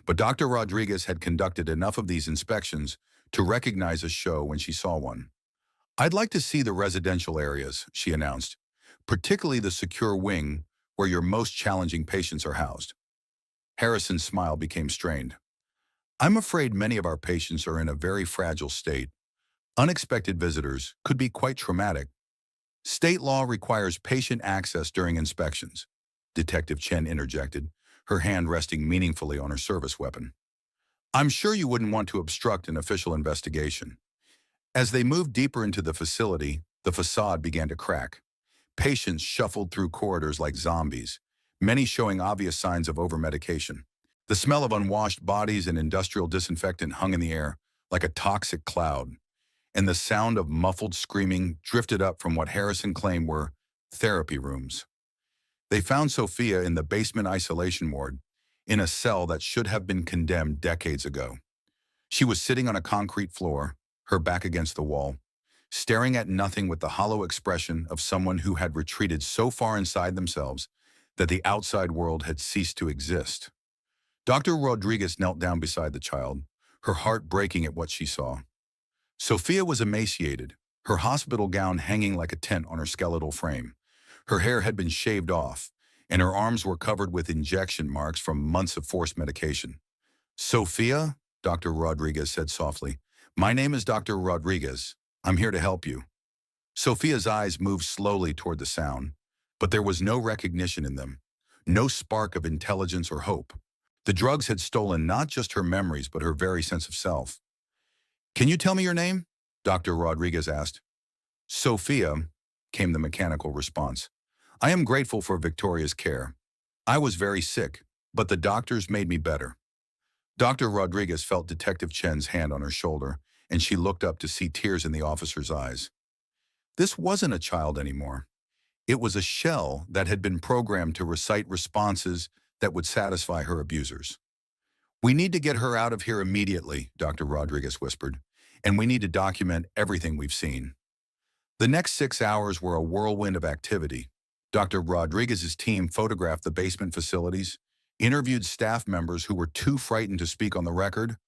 But Dr. Rodriguez had conducted enough of these inspections to recognize a show when she saw one. "I'd like to see the residential areas," she announced, "particularly the secure wing where your most challenging patients are housed." Harrison's smile became strained. "I'm afraid many of our patients are in a very fragile state. Unexpected visitors could be quite traumatic. State law requires patient access during inspections," Detective Chen interjected, her hand resting meaningfully on her service weapon. "I'm sure you wouldn't want to obstruct an official investigation." As they moved deeper into the facility, the facade began to crack. Patients shuffled through corridors like zombies, many showing obvious signs of overmedication. The smell of unwashed bodies and industrial disinfectant hung in the air like a toxic cloud, and the sound of muffled screaming drifted up from what Harrison claimed were therapy rooms. They found Sophia in the basement isolation ward, in a cell that should have been condemned decades ago. She was sitting on a concrete floor, her back against the wall, staring at nothing with the hollow expression of someone who had retreated so far inside themselves that the outside world had ceased to exist. Dr. Rodriguez knelt down beside the child, her heart breaking at what she saw. Sophia was emaciated, her hospital gown hanging like a tent on her skeletal frame. Her hair had been shaved off, and her arms were covered with injection marks from months of forced medication. "Sophia," Dr. Rodriguez said softly, "my name is Dr. Rodriguez. I'm here to help you." Sophia's eyes moved slowly toward the sound, but there was no recognition in them, no spark of intelligence or hope. The drugs had stolen not just her memories, but her very sense of self. "Can you tell me your name?" Dr. Rodriguez asked. "Sophia," came the mechanical response. "I am grateful for Victoria's care. I was very sick, but the doctors made me better." Dr. Rodriguez felt Detective Chen's hand on her shoulder, and she looked up to see tears in the officer's eyes. This wasn't a child anymore. It was a shell that had been programmed to recite responses that would satisfy her abusers. "We need to get her out of here immediately," Dr. Rodriguez whispered, "and we need to document everything we've seen." The next 6 hours were a whirlwind of activity. Dr. Rodriguez's team photographed the basement facilities, interviewed staff members who were too frightened to speak on the record,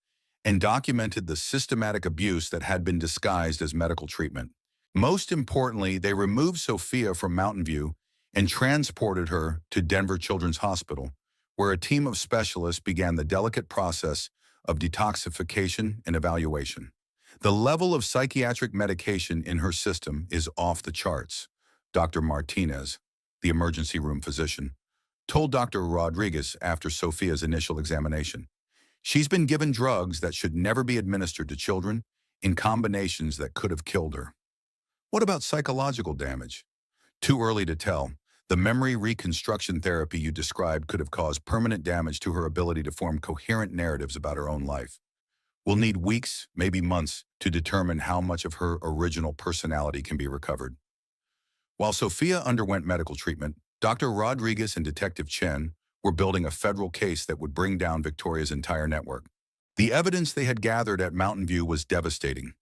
and documented the systematic abuse that had been disguised as medical treatment. Most importantly, they removed Sophia from Mountain View and transported her to Denver Children's Hospital, where a team of specialists began the delicate process of detoxification and evaluation. "The level of psychiatric medication in her system is off the charts," Dr. Martinez, the emergency room physician, told Dr. Rodriguez after Sophia's initial examination. "She's been given drugs that should never be administered to children in combinations that could have killed her." "What about psychological damage?" "Too early to tell. The memory reconstruction therapy you described could have caused permanent damage to her ability to form coherent narratives about her own life. We'll need weeks, maybe months, to determine how much of her original personality can be recovered." While Sophia underwent medical treatment, Dr. Rodriguez and Detective Chen were building a federal case that would bring down Victoria's entire network. The evidence they had gathered at Mountain View was devastating.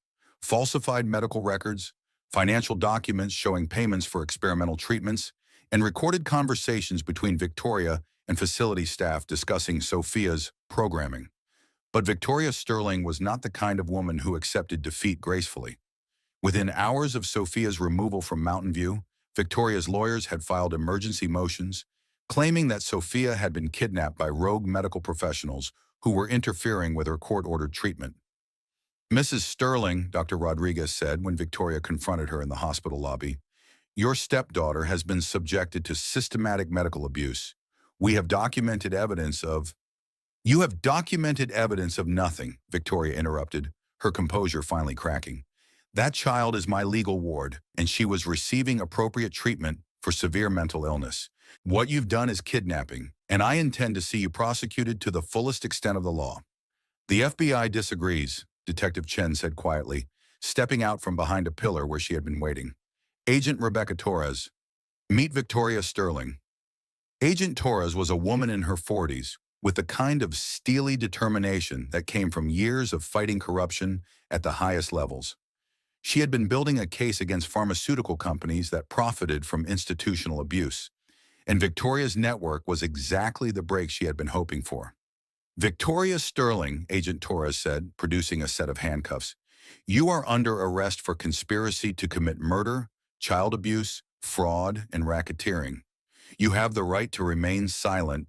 Falsified medical records, financial documents showing payments for experimental treatments, and recorded conversations between Victoria and facility staff discussing Sophia's programming. But Victoria Sterling was not the kind of woman who accepted defeat gracefully. Within hours of Sophia's removal from Mountain View, Victoria's lawyers had filed emergency motions, claiming that Sophia had been kidnapped by rogue medical professionals who were interfering with her court-ordered treatment. Mrs. Sterling, Dr. Rodriguez said when Victoria confronted her in the hospital lobby, your stepdaughter has been subjected to systematic medical abuse. We have documented evidence of You have documented evidence of nothing, Victoria interrupted, her composure finally cracking. That child is my legal ward, and she was receiving appropriate treatment for severe mental illness. What you've done is kidnapping, and I intend to see you prosecuted to the fullest extent of the law. The FBI disagrees, Detective Chen said quietly, stepping out from behind a pillar where she had been waiting. Agent Rebecca Torres, meet Victoria Sterling. Agent Torres was a woman in her 40s with the kind of steely determination that came from years of fighting corruption at the highest levels. She had been building a case against pharmaceutical companies that profited from institutional abuse, and Victoria's network was exactly the break she had been hoping for. Victoria Sterling, Agent Torres said, producing a set of handcuffs, you are under arrest for conspiracy to commit murder, child abuse, fraud, and racketeering. You have the right to remain silent.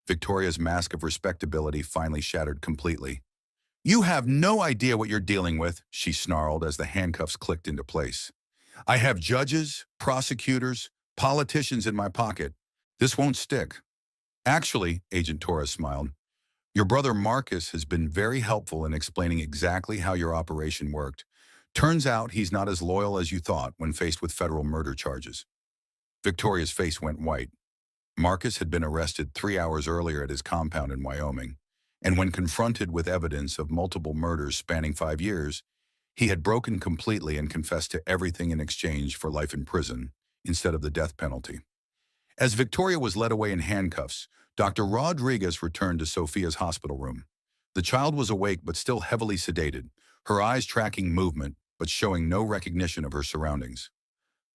Victoria's mask of respectability finally shattered completely. You have no idea what you're dealing with, she snarled as the handcuffs clicked into place. I have judges, prosecutors, politicians in my pocket. This won't stick. Actually, Agent Torres smiled, your brother Marcus has been very helpful in explaining exactly how your operation worked. Turns out he's not as loyal as you thought when faced with federal murder charges. Victoria's face went white. Marcus had been arrested 3 hours earlier at his compound in Wyoming, and when confronted with evidence of multiple murders spanning 5 years, he had broken completely and confessed to everything in exchange for life in prison instead of the death penalty. As Victoria was led away in handcuffs, Dr. Rodriguez returned to Sophia's hospital room. The child was awake but still heavily sedated, her eyes tracking movement but showing no recognition of her surroundings.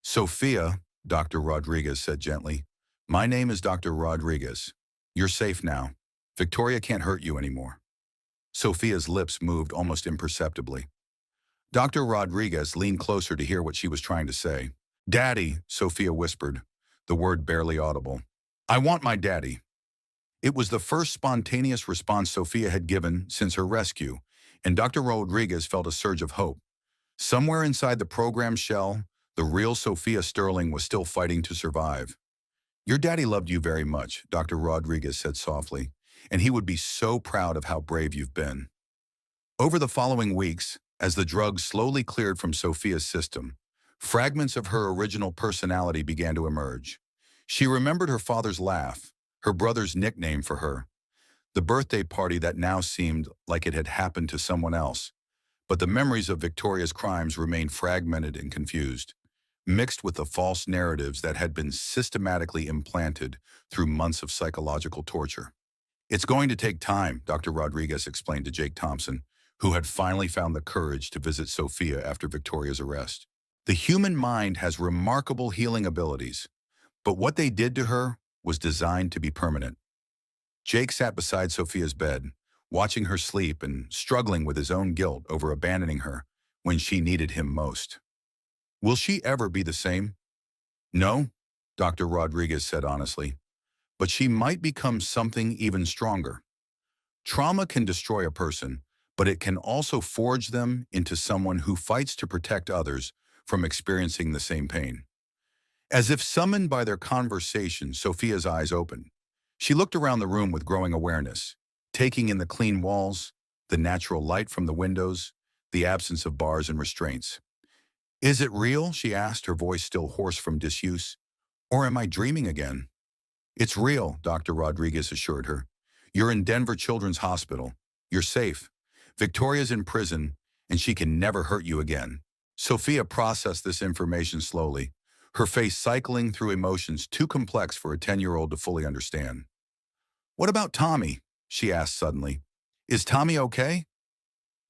Sophia, Dr. Rodriguez said gently, my name is Dr. Rodriguez. You're safe now. Victoria can't hurt you anymore. Sophia's lips moved almost imperceptibly. Dr. Rodriguez leaned closer to hear what she was trying to say. Daddy, Sophia whispered, the word barely audible. I want my daddy. It was the first spontaneous response Sophia had given since her rescue, and Dr. Rodriguez felt a surge of hope. Somewhere inside the program's shell, the real Sophia Sterling was still fighting to survive. Your daddy loved you very much, Dr. Rodriguez said softly, and he would be so proud of how brave you've been. Over the following weeks, as the drugs slowly cleared from Sophia's system, fragments of her original personality began to emerge. She remembered her father's laugh, her brother's nickname for her, the birthday party that now seemed like it had happened to someone else. But the memories of Victoria's crimes remained fragmented and confused, mixed with the false narratives that had been systematically implanted through months of psychological torture. It's going to take time, Dr. Rodriguez explained to Jake Thompson, who had finally found the courage to visit Sophia after Victoria's arrest. The human mind has remarkable healing abilities, but what they did to her was designed to be permanent. Jake sat beside Sophia's bed, watching her sleep and struggling with his own guilt over abandoning her when she needed him most. Will she ever be the same? No, Dr. Rodriguez said honestly, but she might become something even stronger. Trauma can destroy a person, but it can also forge them into someone who fights to protect others from experiencing the same pain. As if summoned by their conversation, Sophia's eyes opened. She looked around the room with growing awareness, taking in the clean walls, the natural light from the windows, the absence of bars and restraints. Is it real? She asked, her voice still hoarse from disuse. Or am I dreaming again? It's real, Dr. Rodriguez assured her. You're in Denver Children's Hospital. You're safe. Victoria's in prison, and she can never hurt you again. Sophia processed this information slowly, her face cycling through emotions too complex for a 10-year-old to fully understand. What about Tommy? She asked suddenly. Is Tommy okay?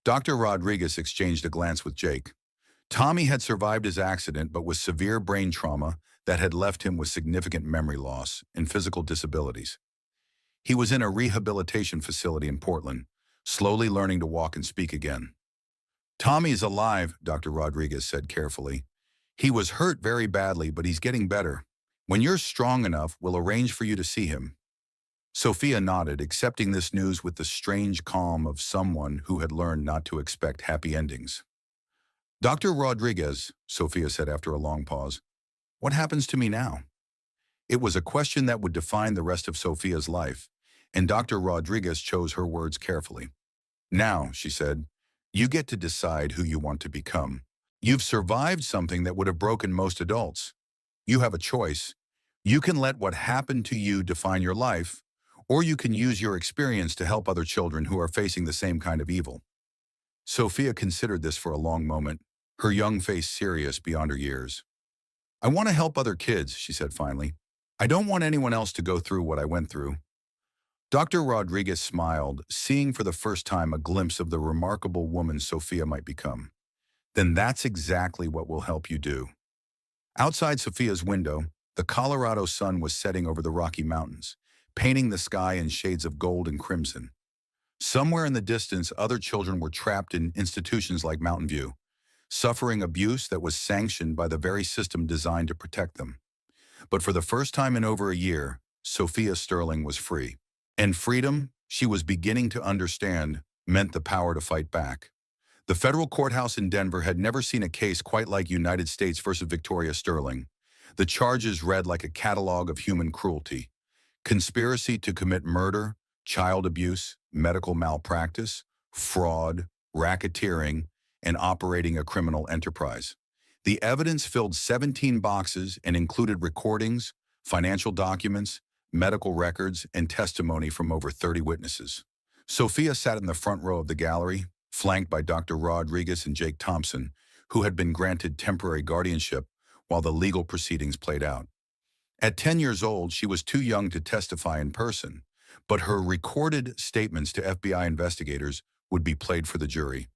Dr. Rodriguez exchanged a glance with Jake. Tommy had survived his accident but with severe brain trauma that had left him with significant memory loss and physical disabilities. He was in a rehabilitation facility in Portland, slowly learning to walk and speak again. Tommy is alive, Dr. Rodriguez said carefully. He was hurt very badly, but he's getting better. When you're strong enough, we'll arrange for you to see him. Sophia nodded, accepting this news with the strange calm of someone who had learned not to expect happy endings. Dr. Rodriguez, Sophia said after a long pause, what happens to me now? It was a question that would define the rest of Sophia's life, and Dr. Rodriguez chose her words carefully. Now, she said, you get to decide who you want to become. You've survived something that would have broken most adults. You have a choice. You can let what happened to you define your life, or you can use your experience to help other children who are facing the same kind of evil. Sophia considered this for a long moment, her young face serious beyond her years. I want to help other kids, she said finally. I don't want anyone else to go through what I went through. Dr. Rodriguez smiled, seeing for the first time a glimpse of the remarkable woman Sophia might become. Then that's exactly what will help you do. Outside Sophia's window, the Colorado sun was setting over the Rocky Mountains, painting the sky in shades of gold and crimson. Somewhere in the distance, other children were trapped in institutions like Mountain View, suffering abuse that was sanctioned by the very system designed to protect them. But for the first time in over a year, Sophia Sterling was free. And freedom, she was beginning to understand, meant the power to fight back. The federal courthouse in Denver had never seen a case quite like United States versus Victoria Sterling. The charges read like a catalog of human cruelty: conspiracy to commit murder, child abuse, medical malpractice, fraud, racketeering, and operating a criminal enterprise. The evidence filled 17 boxes and included recordings, financial documents, medical records, and testimony from over 30 witnesses. Sophia sat in the front row of the gallery, flanked by Dr. Rodriguez and Jake Thompson, who had been granted temporary guardianship while the legal proceedings played out. At 10 years old, she was too young to testify in person, but her recorded statements to FBI investigators would be played for the jury.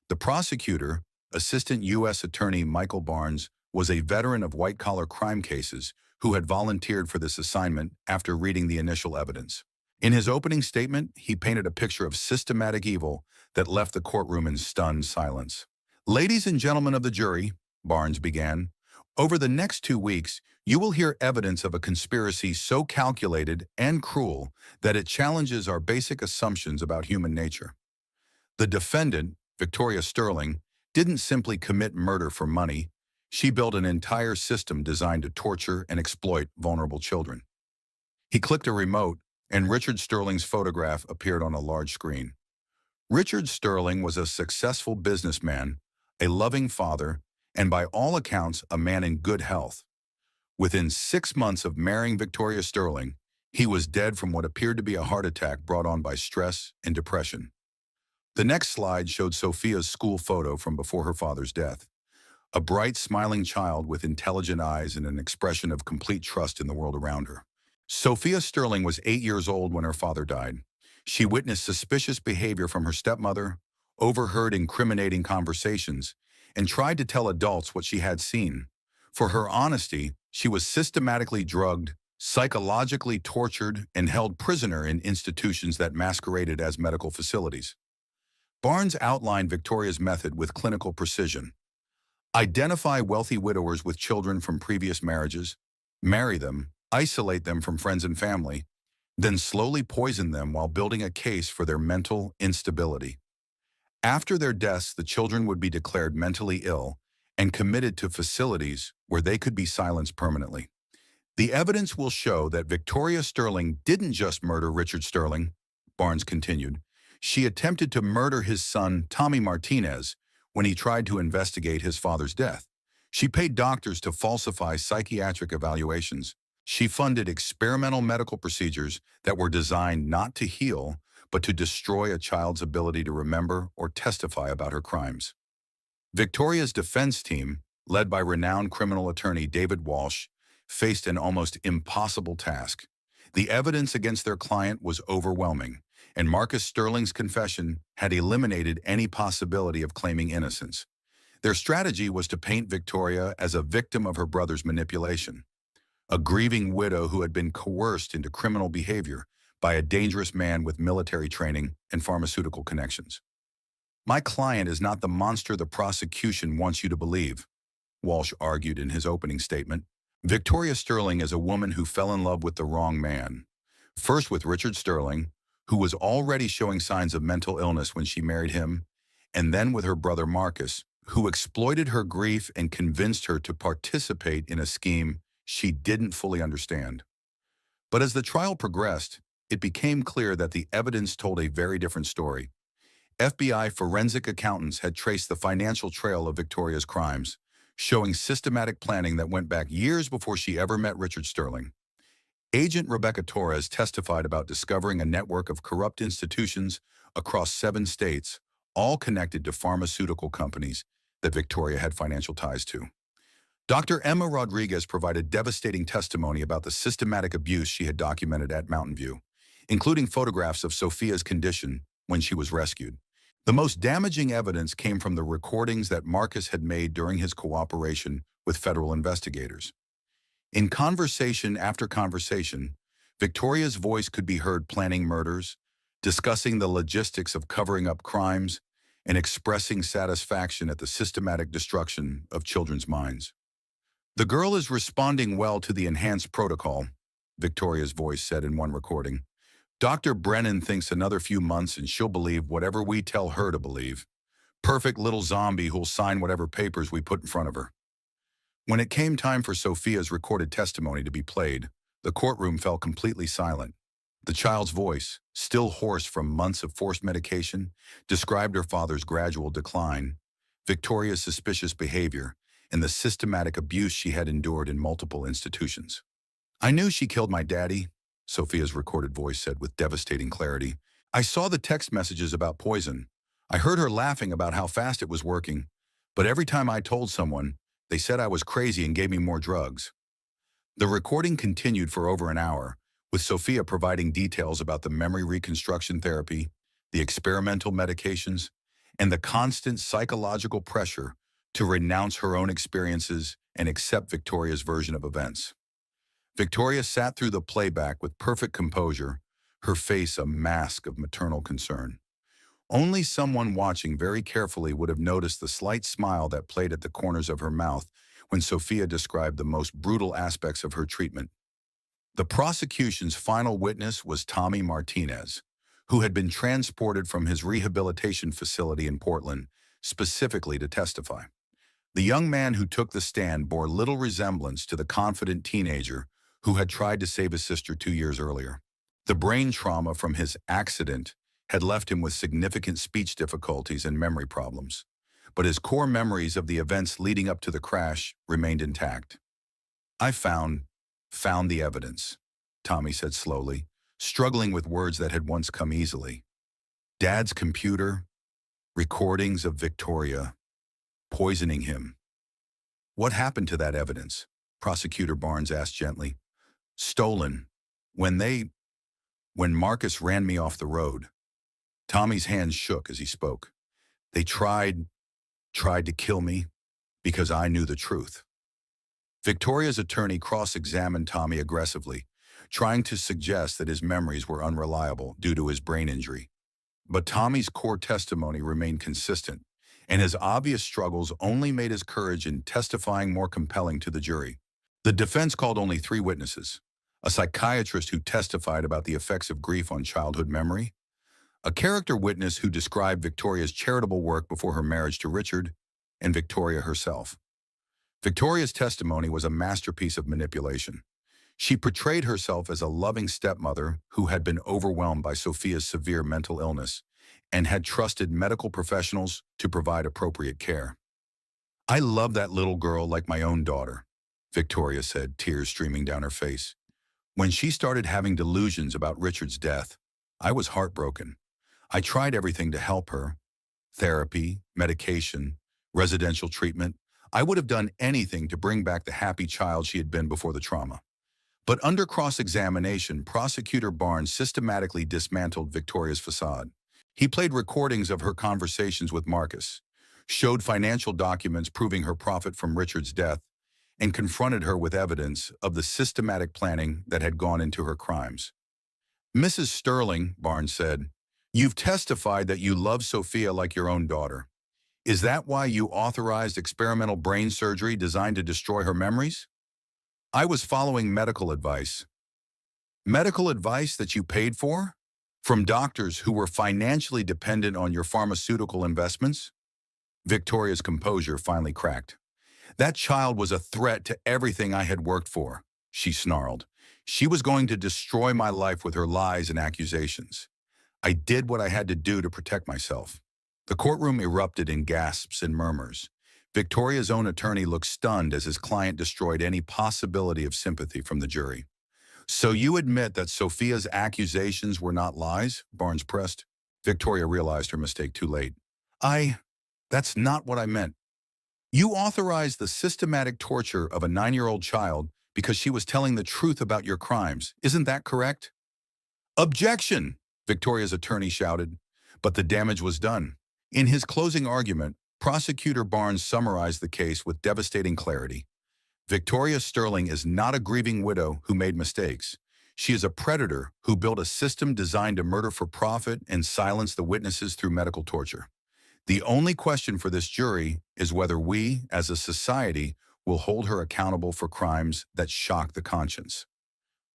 The prosecutor, Assistant U.S. Attorney Michael Barnes, was a veteran of white-collar crime cases who had volunteered for this assignment after reading the initial evidence. In his opening statement, he painted a picture of systematic evil that left the courtroom in stunned silence. Ladies and gentlemen of the jury, Barnes began, over the next 2 weeks, you will hear evidence of a conspiracy so calculated and cruel that it challenges our basic assumptions about human nature. The defendant, Victoria Sterling, didn't simply commit murder for money. She built an entire system designed to torture and exploit vulnerable children. He clicked a remote, and Richard Sterling's photograph appeared on a large screen. Richard Sterling was a successful businessman, a loving father, and by all accounts, a man in good health. Within 6 months of marrying Victoria Sterling, he was dead from what appeared to be a heart attack brought on by stress and depression. The next slide showed Sophia's school photo from before her father's death. A bright, smiling child with intelligent eyes and an expression of complete trust in the world around her. Sophia Sterling was 8 years old when her father died. She witnessed suspicious behavior from her stepmother, overheard incriminating conversations, and tried to tell adults what she had seen. For her honesty, she was systematically drugged, psychologically tortured, and held prisoner in institutions that masqueraded as medical facilities. Barnes outlined Victoria's method with clinical precision. Identify wealthy widowers with children from previous marriages, marry them, isolate them from friends and family, then slowly poison them while building a case for their mental instability. After their deaths, the children would be declared mentally ill and committed to facilities where they could be silenced permanently. The evidence will show that Victoria Sterling didn't just murder Richard Sterling, Barnes continued. She attempted to murder his son, Tommy Martinez, when he tried to investigate his father's death. She paid doctors to falsify psychiatric evaluations. She funded experimental medical procedures that were designed not to heal, but to destroy a child's ability to remember or testify about her crimes. Victoria's defense team, led by renowned criminal attorney David Walsh, faced an almost impossible task. The evidence against their client was overwhelming, and Marcus Sterling's confession had eliminated any possibility of claiming innocence. Their strategy was to paint Victoria as a victim of her brother's manipulation, a grieving widow who had been coerced into criminal behavior by a dangerous man with military training and pharmaceutical connections. My client is not the monster the prosecution wants you to believe, Walsh argued in his opening statement. Victoria Sterling is a woman who fell in love with the wrong man. First with Richard Sterling, who was already showing signs of mental illness when she married him, and then with her brother Marcus, who exploited her grief and convinced her to participate in a scheme she didn't fully understand. But as the trial progressed, it became clear that the evidence told a very different story. FBI forensic accountants had traced the financial trail of Victoria's crimes, showing systematic planning that went back years before she ever met Richard Sterling. Agent Rebecca Torres testified about discovering a network of corrupt institutions across 7 states, all connected to pharmaceutical companies that Victoria had financial ties to. Dr. Emma Rodriguez provided devastating testimony about the systematic abuse she had documented at Mountain View, including photographs of Sophia's condition when she was rescued. The most damaging evidence came from the recordings that Marcus had made during his cooperation with federal investigators. In conversation after conversation, Victoria's voice could be heard planning murders, discussing the logistics of covering up crimes, and expressing satisfaction at the systematic destruction of children's minds. "The girl is responding well to the enhanced protocol," Victoria's voice said in one recording. "Dr. Brennan thinks another few months and she'll believe whatever we tell her to believe. Perfect little zombie who'll sign whatever papers we put in front of her." When it came time for Sophia's recorded testimony to be played, the courtroom fell completely silent. The child's voice, still hoarse from months of forced medication, described her father's gradual decline, Victoria's suspicious behavior, and the systematic abuse she had endured in multiple institutions. "I knew she killed my daddy," Sophia's recorded voice said with devastating clarity. "I saw the text messages about poison. I heard her laughing about how fast it was working. But every time I told someone, they said I was crazy and gave me more drugs." The recording continued for over an hour, with Sophia providing details about the memory reconstruction therapy, the experimental medications, and the constant psychological pressure to renounce her own experiences and accept Victoria's version of events. Victoria sat through the playback with perfect composure, her face a mask of maternal concern. Only someone watching very carefully would have noticed the slight smile that played at the corners of her mouth when Sophia described the most brutal aspects of her treatment. The prosecution's final witness was Tommy Martinez, who had been transported from his rehabilitation facility in Portland specifically to testify. The young man who took the stand bore little resemblance to the confident teenager who had tried to save his sister 2 years earlier. The brain trauma from his accident had left him with significant speech difficulties and memory problems, but his core memories of the events leading up to the crash remained intact. "I found the evidence," Tommy said slowly, struggling with words that had once come easily. "Dad's computer, recordings of Victoria, poisoning him." "What happened to that evidence?" Prosecutor Barnes asked gently. "Stolen. When Marcus ran me off the road." Tommy's hands shook as he spoke. "They tried to kill me because I knew the truth." Victoria's attorney cross-examined Tommy aggressively, trying to suggest that his memories were unreliable due to his brain injury. But Tommy's core testimony remained consistent, and his obvious struggles only made his courage in testifying more compelling to the jury. The defense called only 3 witnesses: a psychiatrist who testified about the effects of grief on childhood memory, a character witness who described Victoria's charitable work before her marriage to Richard, and Victoria herself. Victoria's testimony was a masterpiece of manipulation. She portrayed herself as a loving stepmother who had been overwhelmed by Sophia's severe mental illness and had trusted medical professionals to provide appropriate care. "I love that little girl like my own daughter," Victoria said, tears streaming down her face. "When she started having delusions about Richard's death, I was heartbroken. I tried everything to help her: therapy, medication, residential treatment. I would have done anything to bring back the happy child she had been before the trauma." But under cross-examination, Prosecutor Barnes systematically dismantled Victoria's facade. He played recordings of her conversations with Marcus, showed financial documents proving her profit from Richard's death, and confronted her with evidence of the systematic planning that had gone into her crimes. "Mrs. Sterling," Barnes said, "you've testified that you love Sophia like your own daughter. Is that why you authorized experimental brain surgery designed to destroy her memories?" "I was following medical advice." Medical advice that you paid for? From doctors who were financially dependent on your pharmaceutical investments? Victoria's composure finally cracked. That child was a threat to everything I had worked for, she snarled. She was going to destroy my life with her lies and accusations. I did what I had to do to protect myself. The courtroom erupted in gasps and murmurs. Victoria's own attorney looked stunned as his client destroyed any possibility of sympathy from the jury. So you admit that Sophia's accusations were not lies? Barnes pressed. Victoria realized her mistake too late. That's not what I meant. You authorized the systematic torture of a 9-year-old child because she was telling the truth about your crimes. Isn't that correct? Objection! Victoria's attorney shouted. But the damage was done. In his closing argument, Prosecutor Barnes summarized the case with devastating clarity. Victoria Sterling is not a grieving widow who made mistakes. She is a predator who built a system designed to murder for profit and silence the witnesses through medical torture. The only question for this jury is whether we, as a society, will hold her accountable for crimes that shock the conscience.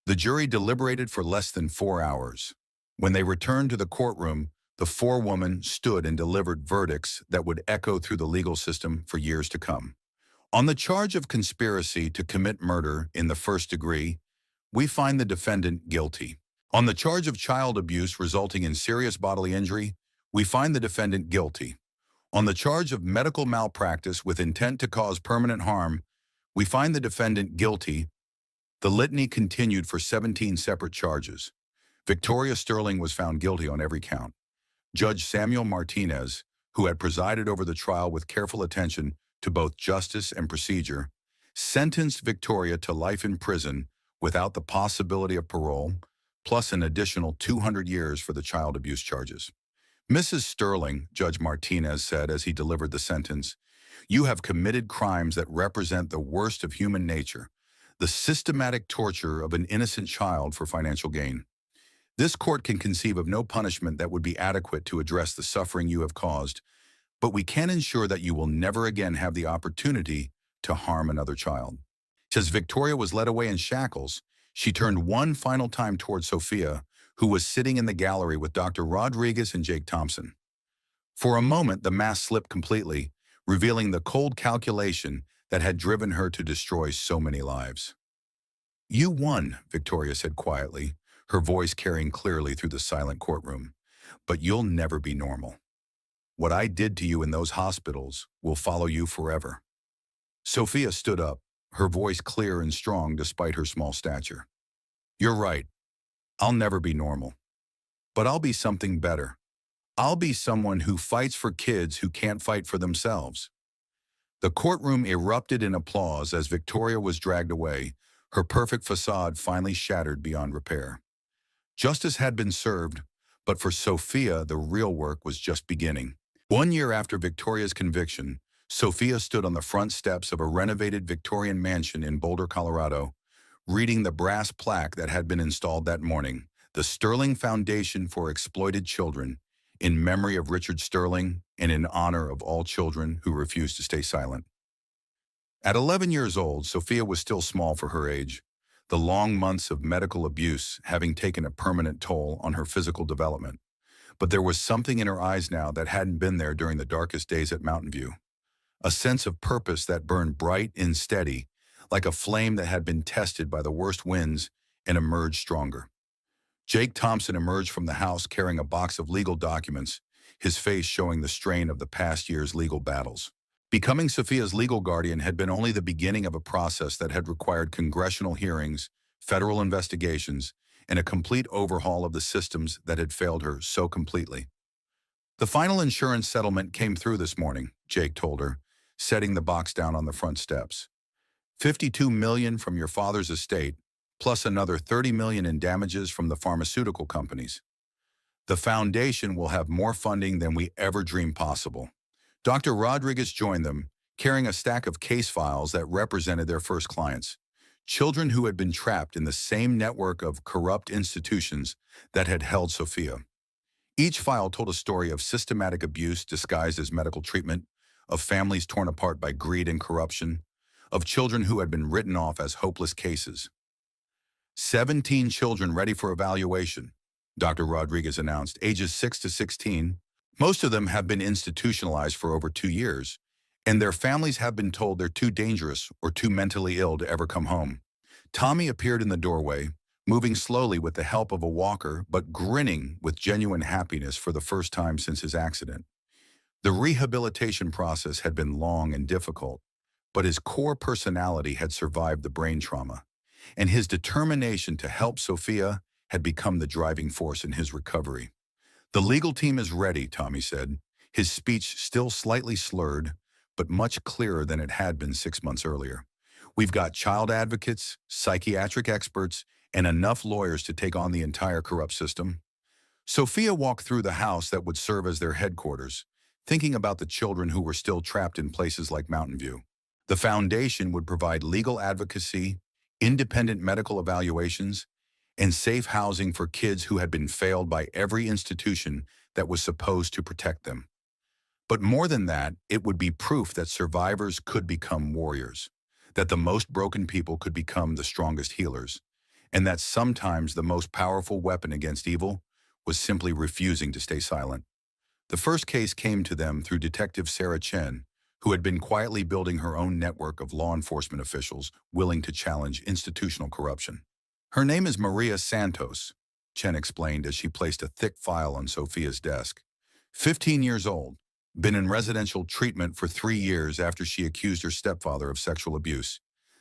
The jury deliberated for less than 4 hours. When they returned to the courtroom, the forewoman stood and delivered verdicts that would echo through the legal system for years to come. On the charge of conspiracy to commit murder in the first degree, we find the defendant guilty. On the charge of child abuse resulting in serious bodily injury, we find the defendant guilty. On the charge of medical malpractice with intent to cause permanent harm, we find the defendant guilty. The litany continued for 17 separate charges. Victoria Sterling was found guilty on every count. Judge Samuel Martinez, who had presided over the trial with careful attention to both justice and procedure, sentenced Victoria to life in prison without the possibility of parole, plus an additional 200 years for the child abuse charges. Mrs. Sterling, Judge Martinez said as he delivered the sentence, you have committed crimes that represent the worst of human nature, the systematic torture of an innocent child for financial gain. This court can conceive of no punishment that would be adequate to address the suffering you have caused, but we can ensure that you will never again have the opportunity to harm another child. As Victoria was led away in shackles, she turned one final time toward Sophia, who was sitting in the gallery with Dr. Rodriguez and Jake Thompson. For a moment, the mask slipped completely, revealing the cold calculation that had driven her to destroy so many lives. You won, Victoria said quietly, her voice carrying clearly through the silent courtroom. But you'll never be normal. What I did to you in those hospitals will follow you forever. Sophia stood up, her voice clear and strong despite her small stature. You're right. I'll never be normal. But I'll be something better. I'll be someone who fights for kids who can't fight for themselves. The courtroom erupted in applause as Victoria was dragged away, her perfect facade finally shattered beyond repair. Justice had been served, but for Sophia, the real work was just beginning. 1 year after Victoria's conviction, Sophia stood on the front steps of a renovated Victorian mansion in Boulder, Colorado, reading the brass plaque that had been installed that morning, the Sterling Foundation for Exploited Children, in memory of Richard Sterling and in honor of all children who refused to stay silent. At 11 years old, Sophia was still small for her age, the long months of medical abuse having taken a permanent toll on her physical development. But there was something in her eyes now that hadn't been there during the darkest days at Mountain View. A sense of purpose that burned bright and steady, like a flame that had been tested by the worst winds and emerged stronger. Jake Thompson emerged from the house carrying a box of legal documents, his face showing the strain of the past year's legal battles. Becoming Sophia's legal guardian had been only the beginning of a process that had required congressional hearings, federal investigations, and a complete overhaul of the systems that had failed her so completely. The final insurance settlement came through this morning, Jake told her, setting the box down on the front steps. $52 million from your father's estate, plus another $30 million in damages from the pharmaceutical companies. The foundation will have more funding than we ever dreamed possible. Dr. Rodriguez joined them, carrying a stack of case files that represented their first clients, children who had been trapped in the same network of corrupt institutions that had held Sophia. Each file told a story of systematic abuse disguised as medical treatment, of families torn apart by greed and corruption, of children who had been written off as hopeless cases. 17 children ready for evaluation, Dr. Rodriguez announced, ages 6 to 16. Most of them have been institutionalized for over 2 years, and their families have been told they're too dangerous or too mentally ill to ever come home. Tommy appeared in the doorway, moving slowly with the help of a walker, but grinning with genuine happiness for the first time since his accident. The rehabilitation process had been long and difficult, but his core personality had survived the brain trauma, and his determination to help Sophia had become the driving force in his recovery. The legal team is ready, Tommy said, his speech still slightly slurred, but much clearer than it had been 6 months earlier. We've got child advocates, psychiatric experts, and enough lawyers to take on the entire corrupt system. Sophia walked through the house that would serve as their headquarters, thinking about the children who were still trapped in places like Mountain View. The foundation would provide legal advocacy, independent medical evaluations, and safe housing for kids who had been failed by every institution that was supposed to protect them. But more than that, it would be proof that survivors could become warriors, that the most broken people could become the strongest healers, and that sometimes the most powerful weapon against evil was simply refusing to stay silent. The first case came to them through Detective Sarah Chen, who had been quietly building her own network of law enforcement officials willing to challenge institutional corruption. Her name is Maria Santos, Chen explained as she placed a thick file on Sophia's desk. 15 years old, been in residential treatment for 3 years after she accused her stepfather of sexual abuse.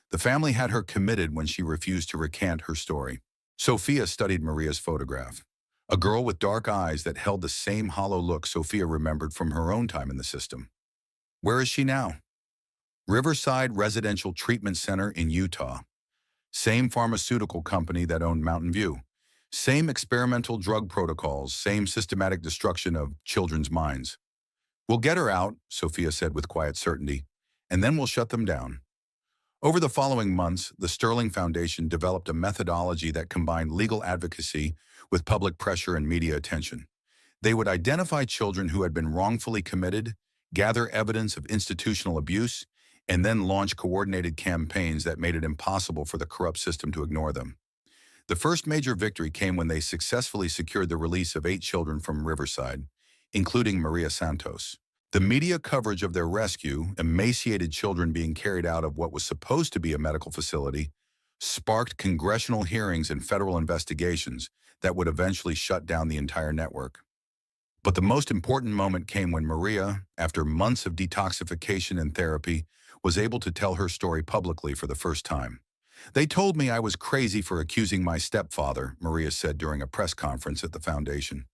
The family had her committed when she refused to recant her story. Sophia studied Maria's photograph. A girl with dark eyes that held the same hollow look Sophia remembered from her own time in the system. Where is she now? Riverside Residential Treatment Center in Utah. Same pharmaceutical company that owned Mountain View. Same experimental drug protocols, same systematic destruction of children's minds. We'll get her out, Sophia said with quiet certainty, and then we'll shut them down. Over the following months, the Sterling Foundation developed a methodology that combined legal advocacy with public pressure and media attention. They would identify children who had been wrongfully committed, gather evidence of institutional abuse, and then launch coordinated campaigns that made it impossible for the corrupt system to ignore them. The first major victory came when they successfully secured the release of 8 children from Riverside, including Maria Santos. The media coverage of their rescue, emaciated children being carried out of what was supposed to be a medical facility, sparked congressional hearings and federal investigations that would eventually shut down the entire network. But the most important moment came when Maria, after months of detoxification and therapy, was able to tell her story publicly for the first time. They told me I was crazy for accusing my stepfather, Maria said during a press conference at the foundation.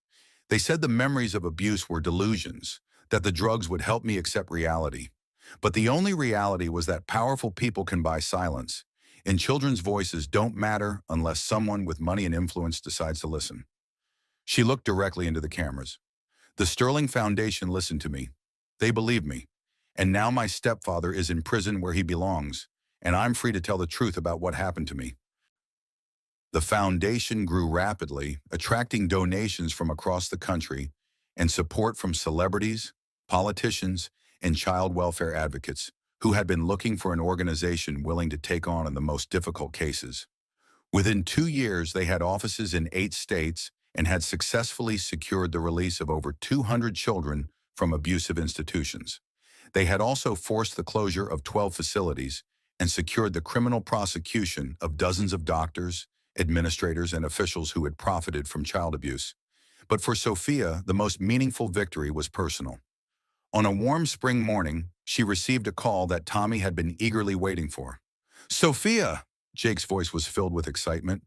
They said the memories of abuse were delusions, that the drugs would help me accept reality. But the only reality was that powerful people can buy silence, and children's voices don't matter unless someone with money and influence decides to listen. She looked directly into the cameras. The Sterling Foundation listened to me. They believed me. And now my stepfather is in prison where he belongs, and I'm free to tell the truth about what happened to me. The foundation grew rapidly, attracting donations from across the country and support from celebrities, politicians, and child welfare advocates who had been looking for an organization willing to take on the most difficult cases. Within 2 years, they had offices in 8 states and had successfully secured the release of over 200 children from abusive institutions. They had also forced the closure of 12 facilities and secured the criminal prosecution of dozens of doctors, administrators, and officials who had profited from child abuse. But for Sophia, the most meaningful victory was personal. On a warm spring morning, she received a call that Tommy had been eagerly waiting for. Sophia! Jake's voice was filled with excitement.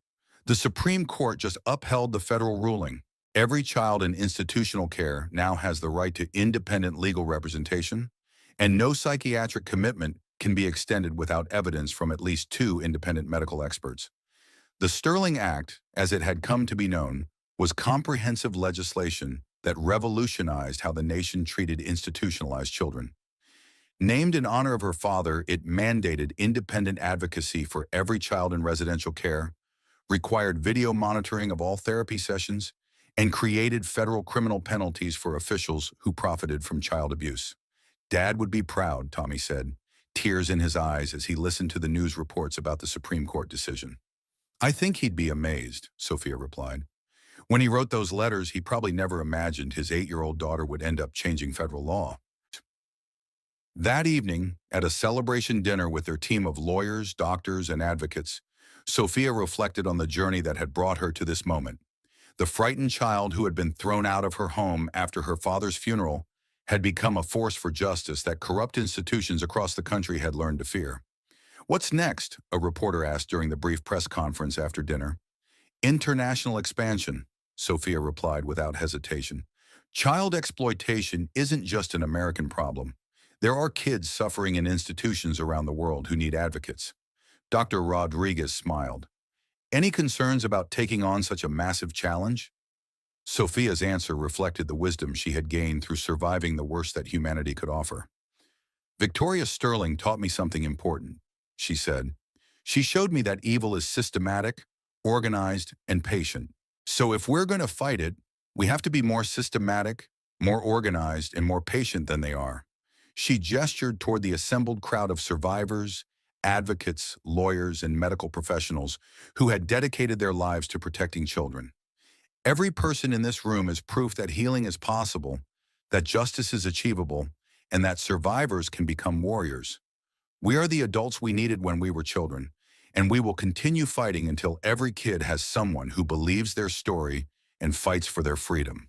The Supreme Court just upheld the federal ruling. Every child in institutional care now has the right to independent legal representation, and no psychiatric commitment can be extended without evidence from at least 2 independent medical experts. The Sterling Act, as it had come to be known, was comprehensive legislation that revolutionized how the nation treated institutionalized children. Named in honor of her father, it mandated independent advocacy for every child in residential care, required video monitoring of all therapy sessions, and created federal criminal penalties for officials who profited from child abuse. Dad would be proud, Tommy said, tears in his eyes as he listened to the news reports about the Supreme Court decision. I think he'd be amazed, Sophia replied. When he wrote those letters, he probably never imagined his 8-year-old daughter would end up changing federal law. That evening, at a celebration dinner with their team of lawyers, doctors, and advocates, Sophia reflected on the journey that had brought her to this moment. The frightened child who had been thrown out of her home after her father's funeral had become a force for justice that corrupt institutions across the country had learned to fear. "What's next?" a reporter asked during the brief press conference after dinner. "International expansion," Sophia replied without hesitation. "Child exploitation isn't just an American problem. There are kids suffering in institutions around the world who need advocates." Dr. Rodriguez smiled. "Any concerns about taking on such a massive challenge?" Sophia's answer reflected the wisdom she had gained through surviving the worst that humanity could offer. "Victoria Sterling taught me something important," she said. "She showed me that evil is systematic, organized, and patient. So if we're going to fight it, we have to be more systematic, more organized, and more patient than they are." She gestured toward the assembled crowd of survivors, advocates, lawyers, and medical professionals who had dedicated their lives to protecting children. "Every person in this room is proof that healing is possible, that justice is achievable, and that survivors can become warriors. We are the adults we needed when we were children, and we will continue fighting until every kid has someone who believes their story and fights for their freedom."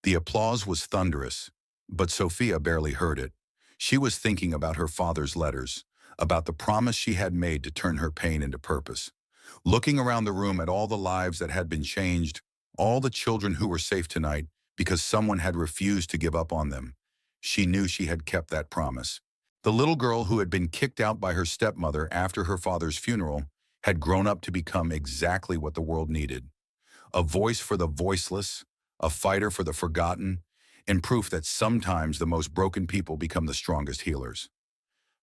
The applause was thunderous, but Sophia barely heard it. She was thinking about her father's letters, about the promise she had made to turn her pain into purpose. Looking around the room at all the lives that had been changed, all the children who were safe tonight because someone had refused to give up on them, she knew she had kept that promise. The little girl who had been kicked out by her stepmother after her father's funeral had grown up to become exactly what the world needed: a voice for the voiceless, a fighter for the forgotten, and proof that sometimes the most broken people become the strongest healers.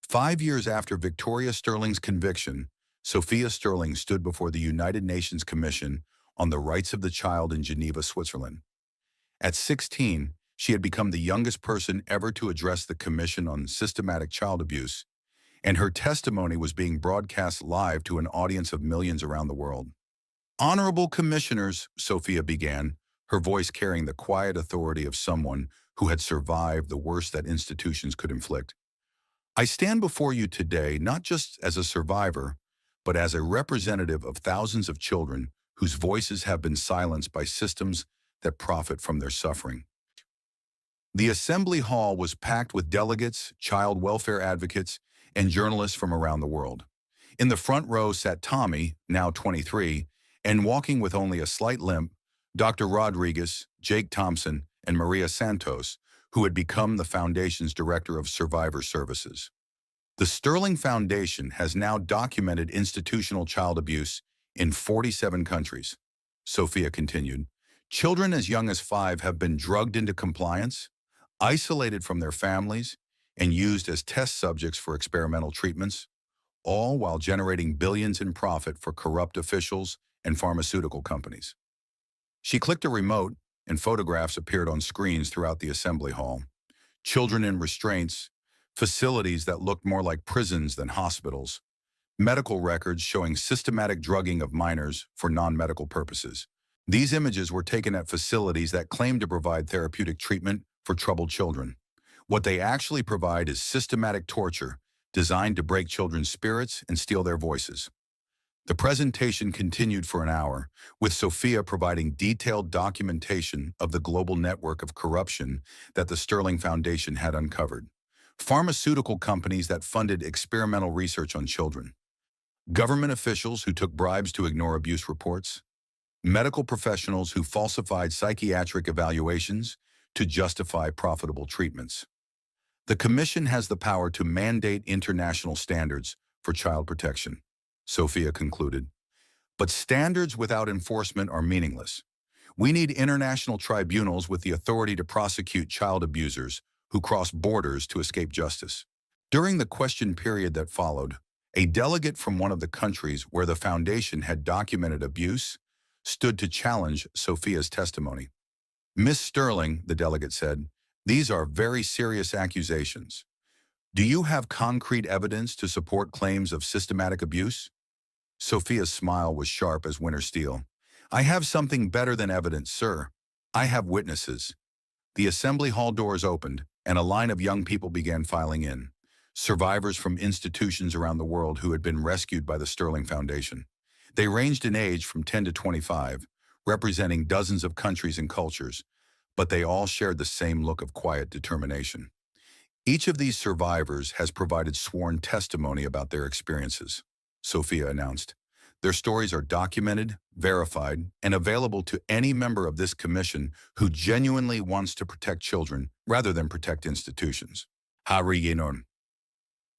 5 years after Victoria Sterling's conviction, Sophia Sterling stood before the United Nations Commission on the Rights of the Child in Geneva, Switzerland. At 16, she had become the youngest person ever to address the Commission on Systematic Child Abuse, and her testimony was being broadcast live to an audience of millions around the world. "Honorable Commissioners," Sophia began, her voice carrying the quiet authority of someone who had survived the worst that institutions could inflict. "I stand before you today not just as a survivor, but as a representative of thousands of children whose voices have been silenced by systems that profit from their suffering." The assembly hall was packed with delegates, child welfare advocates, and journalists from around the world. In the front row sat Tommy, now 23, and walking with only a slight limp, Dr. Rodriguez, Jake Thompson, and Maria Santos, who had become the Foundation's Director of Survivor Services. "The Sterling Foundation has now documented institutional child abuse in 47 countries," Sophia continued. "Children as young as 5 have been drugged into compliance, isolated from their families, and used as test subjects for experimental treatments, all while generating billions in profit for corrupt officials and pharmaceutical companies." She clicked a remote, and photographs appeared on screens throughout the assembly hall. Children in restraints, facilities that looked more like prisons than hospitals, medical records showing systematic drugging of minors for non-medical purposes. These images were taken at facilities that claimed to provide therapeutic treatment for troubled children. What they actually provide is systematic torture designed to break children's spirits and steal their voices. The presentation continued for an hour, with Sophia providing detailed documentation of the global network of corruption that the Sterling Foundation had uncovered. Pharmaceutical companies that funded experimental research on children, government officials who took bribes to ignore abuse reports, medical professionals who falsified psychiatric evaluations to justify profitable treatments. "The Commission has the power to mandate international standards for child protection," Sophia concluded. "But standards without enforcement are meaningless. We need international tribunals with the authority to prosecute child abusers who cross borders to escape justice." During the question period that followed, a delegate from one of the countries where the foundation had documented abuse stood to challenge Sophia's testimony. "Miss Sterling," the delegate said, "these are very serious accusations. Do you have concrete evidence to support claims of systematic abuse?" Sophia's smile was sharp as winter steel. I have something better than evidence, sir. I have witnesses. The assembly hall doors opened, and a line of young people began filing in. Survivors from institutions around the world who had been rescued by the Sterling Foundation. They ranged in age from 10 to 25, representing dozens of countries and cultures, but they all shared the same look of quiet determination. Each of these survivors has provided sworn testimony about their experiences, Sophia announced. Their stories are documented, verified, and available to any member of this commission who genuinely wants to protect children rather than protect institutions. Hariyenon.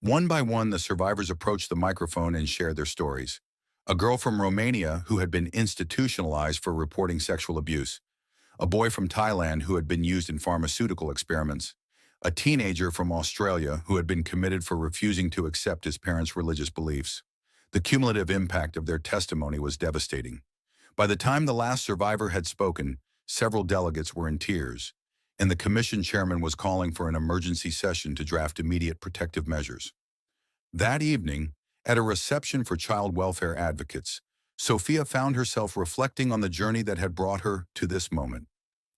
One by one, the survivors approached the microphone and shared their stories. A girl from Romania who had been institutionalized for reporting sexual abuse, a boy from Thailand who had been used in pharmaceutical experiments, a teenager from Australia who had been committed for refusing to accept his parents' religious beliefs. The cumulative impact of their testimony was devastating. By the time the last survivor had spoken, several delegates were in tears, and the commission chairman was calling for an emergency session to draft immediate protective measures. That evening, at a reception for child welfare advocates, Sophia found herself reflecting on the journey that had brought her to this moment.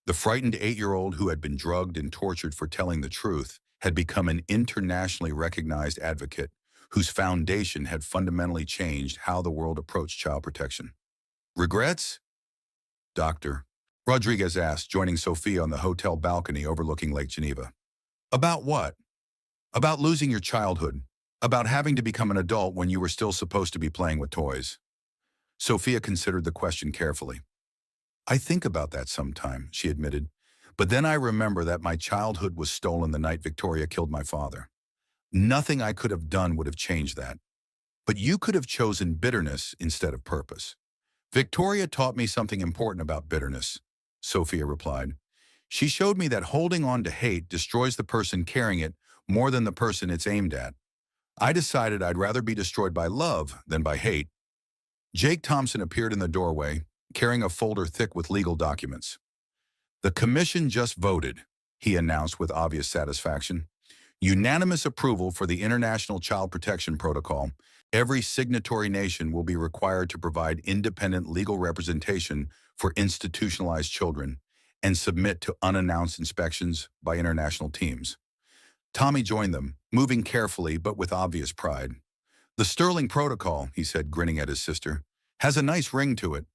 The frightened 8-year-old who had been drugged and tortured for telling the truth had become an internationally recognized advocate whose foundation had fundamentally changed how the world approached child protection. Regrets? Dr. Rodriguez asked, joining Sophia on the hotel balcony overlooking Lake Geneva. About what? About losing your childhood. About having to become an adult when you were still supposed to be playing with toys. Sophia considered the question carefully. I think about that sometime, she admitted, but then I remember that my childhood was stolen the night Victoria killed my father. Nothing I could have done would have changed that. But you could have chosen bitterness instead of purpose. Victoria taught me something important about bitterness, Sophia replied. She showed me that holding on to hate destroys the person carrying it more than the person it's aimed at. I decided I'd rather be destroyed by love than by hate. Jake Thompson appeared in the doorway, carrying a folder thick with legal documents. The commission just voted, he announced with obvious satisfaction. Unanimous approval for the International Child Protection Protocol. Every signatory nation will be required to provide independent legal representation for institutionalized children and submit to unannounced inspections by international teams. Tommy joined them, moving carefully but with obvious pride. The Sterling Protocol, he said, grinning at his sister, has a nice ring to it.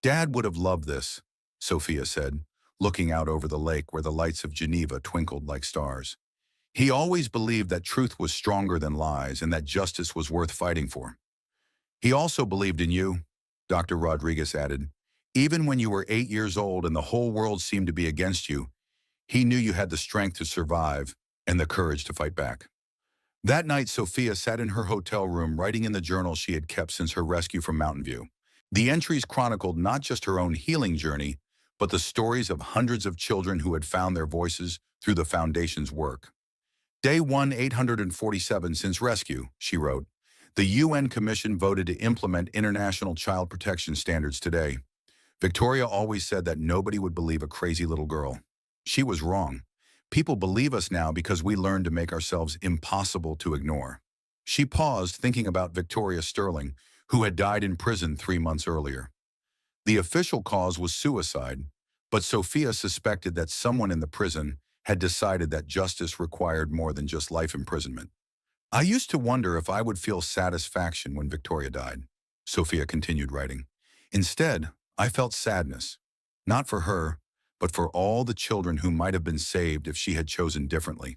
Dad would have loved this, Sophia said, looking out over the lake where the lights of Geneva twinkled like stars. He always believed that truth was stronger than lies and that justice was worth fighting for. He also believed in you, Dr. Rodriguez added. Even when you were 8 years old and the whole world seemed to be against you, he knew you had the strength to survive and the courage to fight back. That night, Sophia sat in her hotel room writing in the journal she had kept since her rescue from Mountain View. The entries chronicled not just her own healing journey, but the stories of hundreds of children who had found their voices through the Foundation's work. Day 847 since rescue, she wrote. The UN Commission voted to implement international child protection standards today. Victoria always said that nobody would believe a crazy little girl. She was wrong. People believe us now because we learned to make ourselves impossible to ignore. She paused, thinking about Victoria Sterling, who had died in prison 3 months earlier. The official cause was suicide, but Sophia suspected that someone in the prison had decided that justice required more than just life imprisonment. I used to wonder if I would feel satisfaction when Victoria died, Sophia continued writing. Instead, I felt sadness, not for her, but for all the children who might have been saved if she had chosen differently.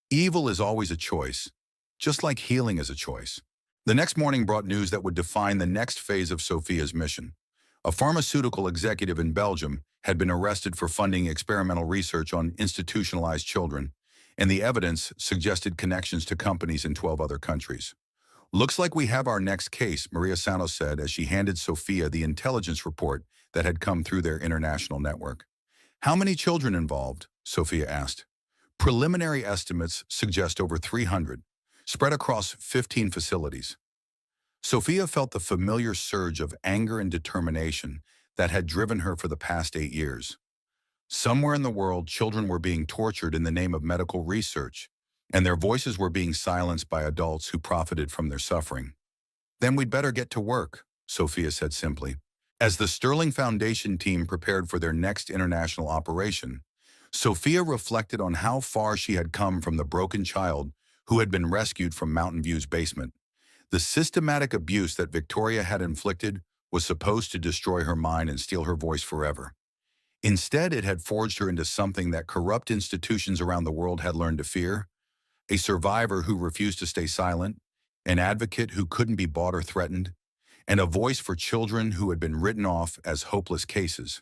Evil is always a choice, just like healing is a choice. The next morning brought news that would define the next phase of Sophia's mission. A pharmaceutical executive in Belgium had been arrested for funding experimental research on institutionalized children, and the evidence suggested connections to companies in 12 other countries. Looks like we have our next case, Maria Santos said as she handed Sophia the intelligence report that had come through their international network. How many children involved? Sophia asked. Preliminary estimates suggest over 300, spread across 15 facilities. Sophia felt the familiar surge of anger and determination that had driven her for the past 8 years. Somewhere in the world, children were being tortured in the name of medical research, and their voices were being silenced by adults who profited from their suffering. Then we'd better get to work, Sophia said simply. As the Sterling Foundation team prepared for their next international operation, Sophia reflected on how far she had come from the broken child who had been rescued from Mountain View's basement. The systematic abuse that Victoria had inflicted was supposed to destroy her mind and steal her voice forever. Instead, it had forged her into something that corrupt institutions around the world had learned to fear: a survivor who refused to stay silent, an advocate who couldn't be bought or threatened, and a voice for children who had been written off as hopeless cases.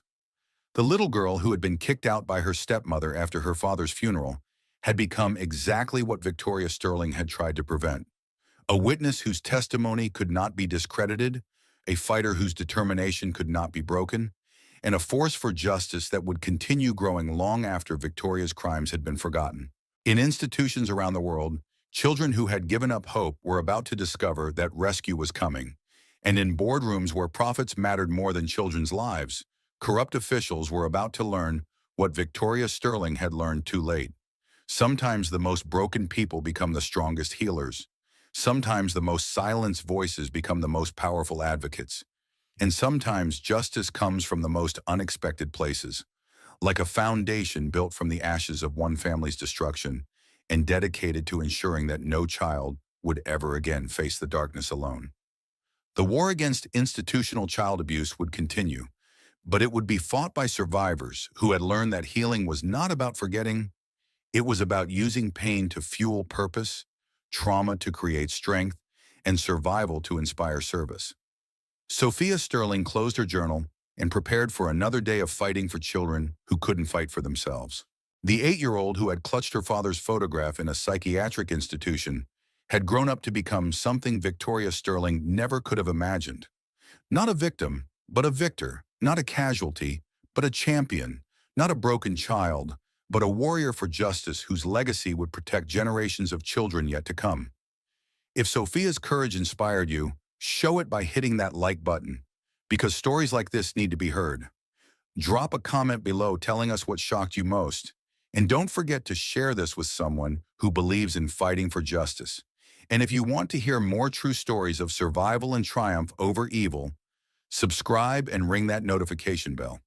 The little girl who had been kicked out by her stepmother after her father's funeral had become exactly what Victoria Sterling had tried to prevent: a witness whose testimony could not be discredited, a fighter whose determination could not be broken, and a force for justice that would continue growing long after Victoria's crimes had been forgotten. In institutions around the world, children who had given up hope were about to discover that rescue was coming. And in boardrooms where profits mattered more than children's lives, corrupt officials were about to learn what Victoria Sterling had learned too late. Sometimes the most broken people become the strongest healers. Sometimes the most silenced voices become the most powerful advocates. And sometimes justice comes from the most unexpected places, like a foundation built from the ashes of one family's destruction and dedicated to ensuring that no child would ever again face the darkness alone. The war against institutional child abuse would continue, but it would be fought by survivors who had learned that healing was not about forgetting. It was about using pain to fuel purpose, trauma to create strength, and survival to inspire service. Sophia Sterling closed her journal and prepared for another day of fighting for children who couldn't fight for themselves. The 8-year-old who had clutched her father's photograph in a psychiatric institution had grown up to become something Victoria Sterling never could have imagined. Not a victim, but a victor. Not a casualty, but a champion. Not a broken child, but a warrior for justice whose legacy would protect generations of children yet to come. If Sophia's courage inspired you, show it by hitting that like button, because stories like this need to be heard. Drop a comment below telling us what shocked you most. And don't forget to share this with someone who believes in fighting for justice. And if you want to hear more true stories of survival and triumph over evil, subscribe and ring that notification bell.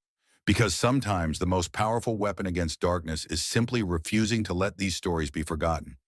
Because sometimes the most powerful weapon against darkness is simply refusing to let these stories be forgotten.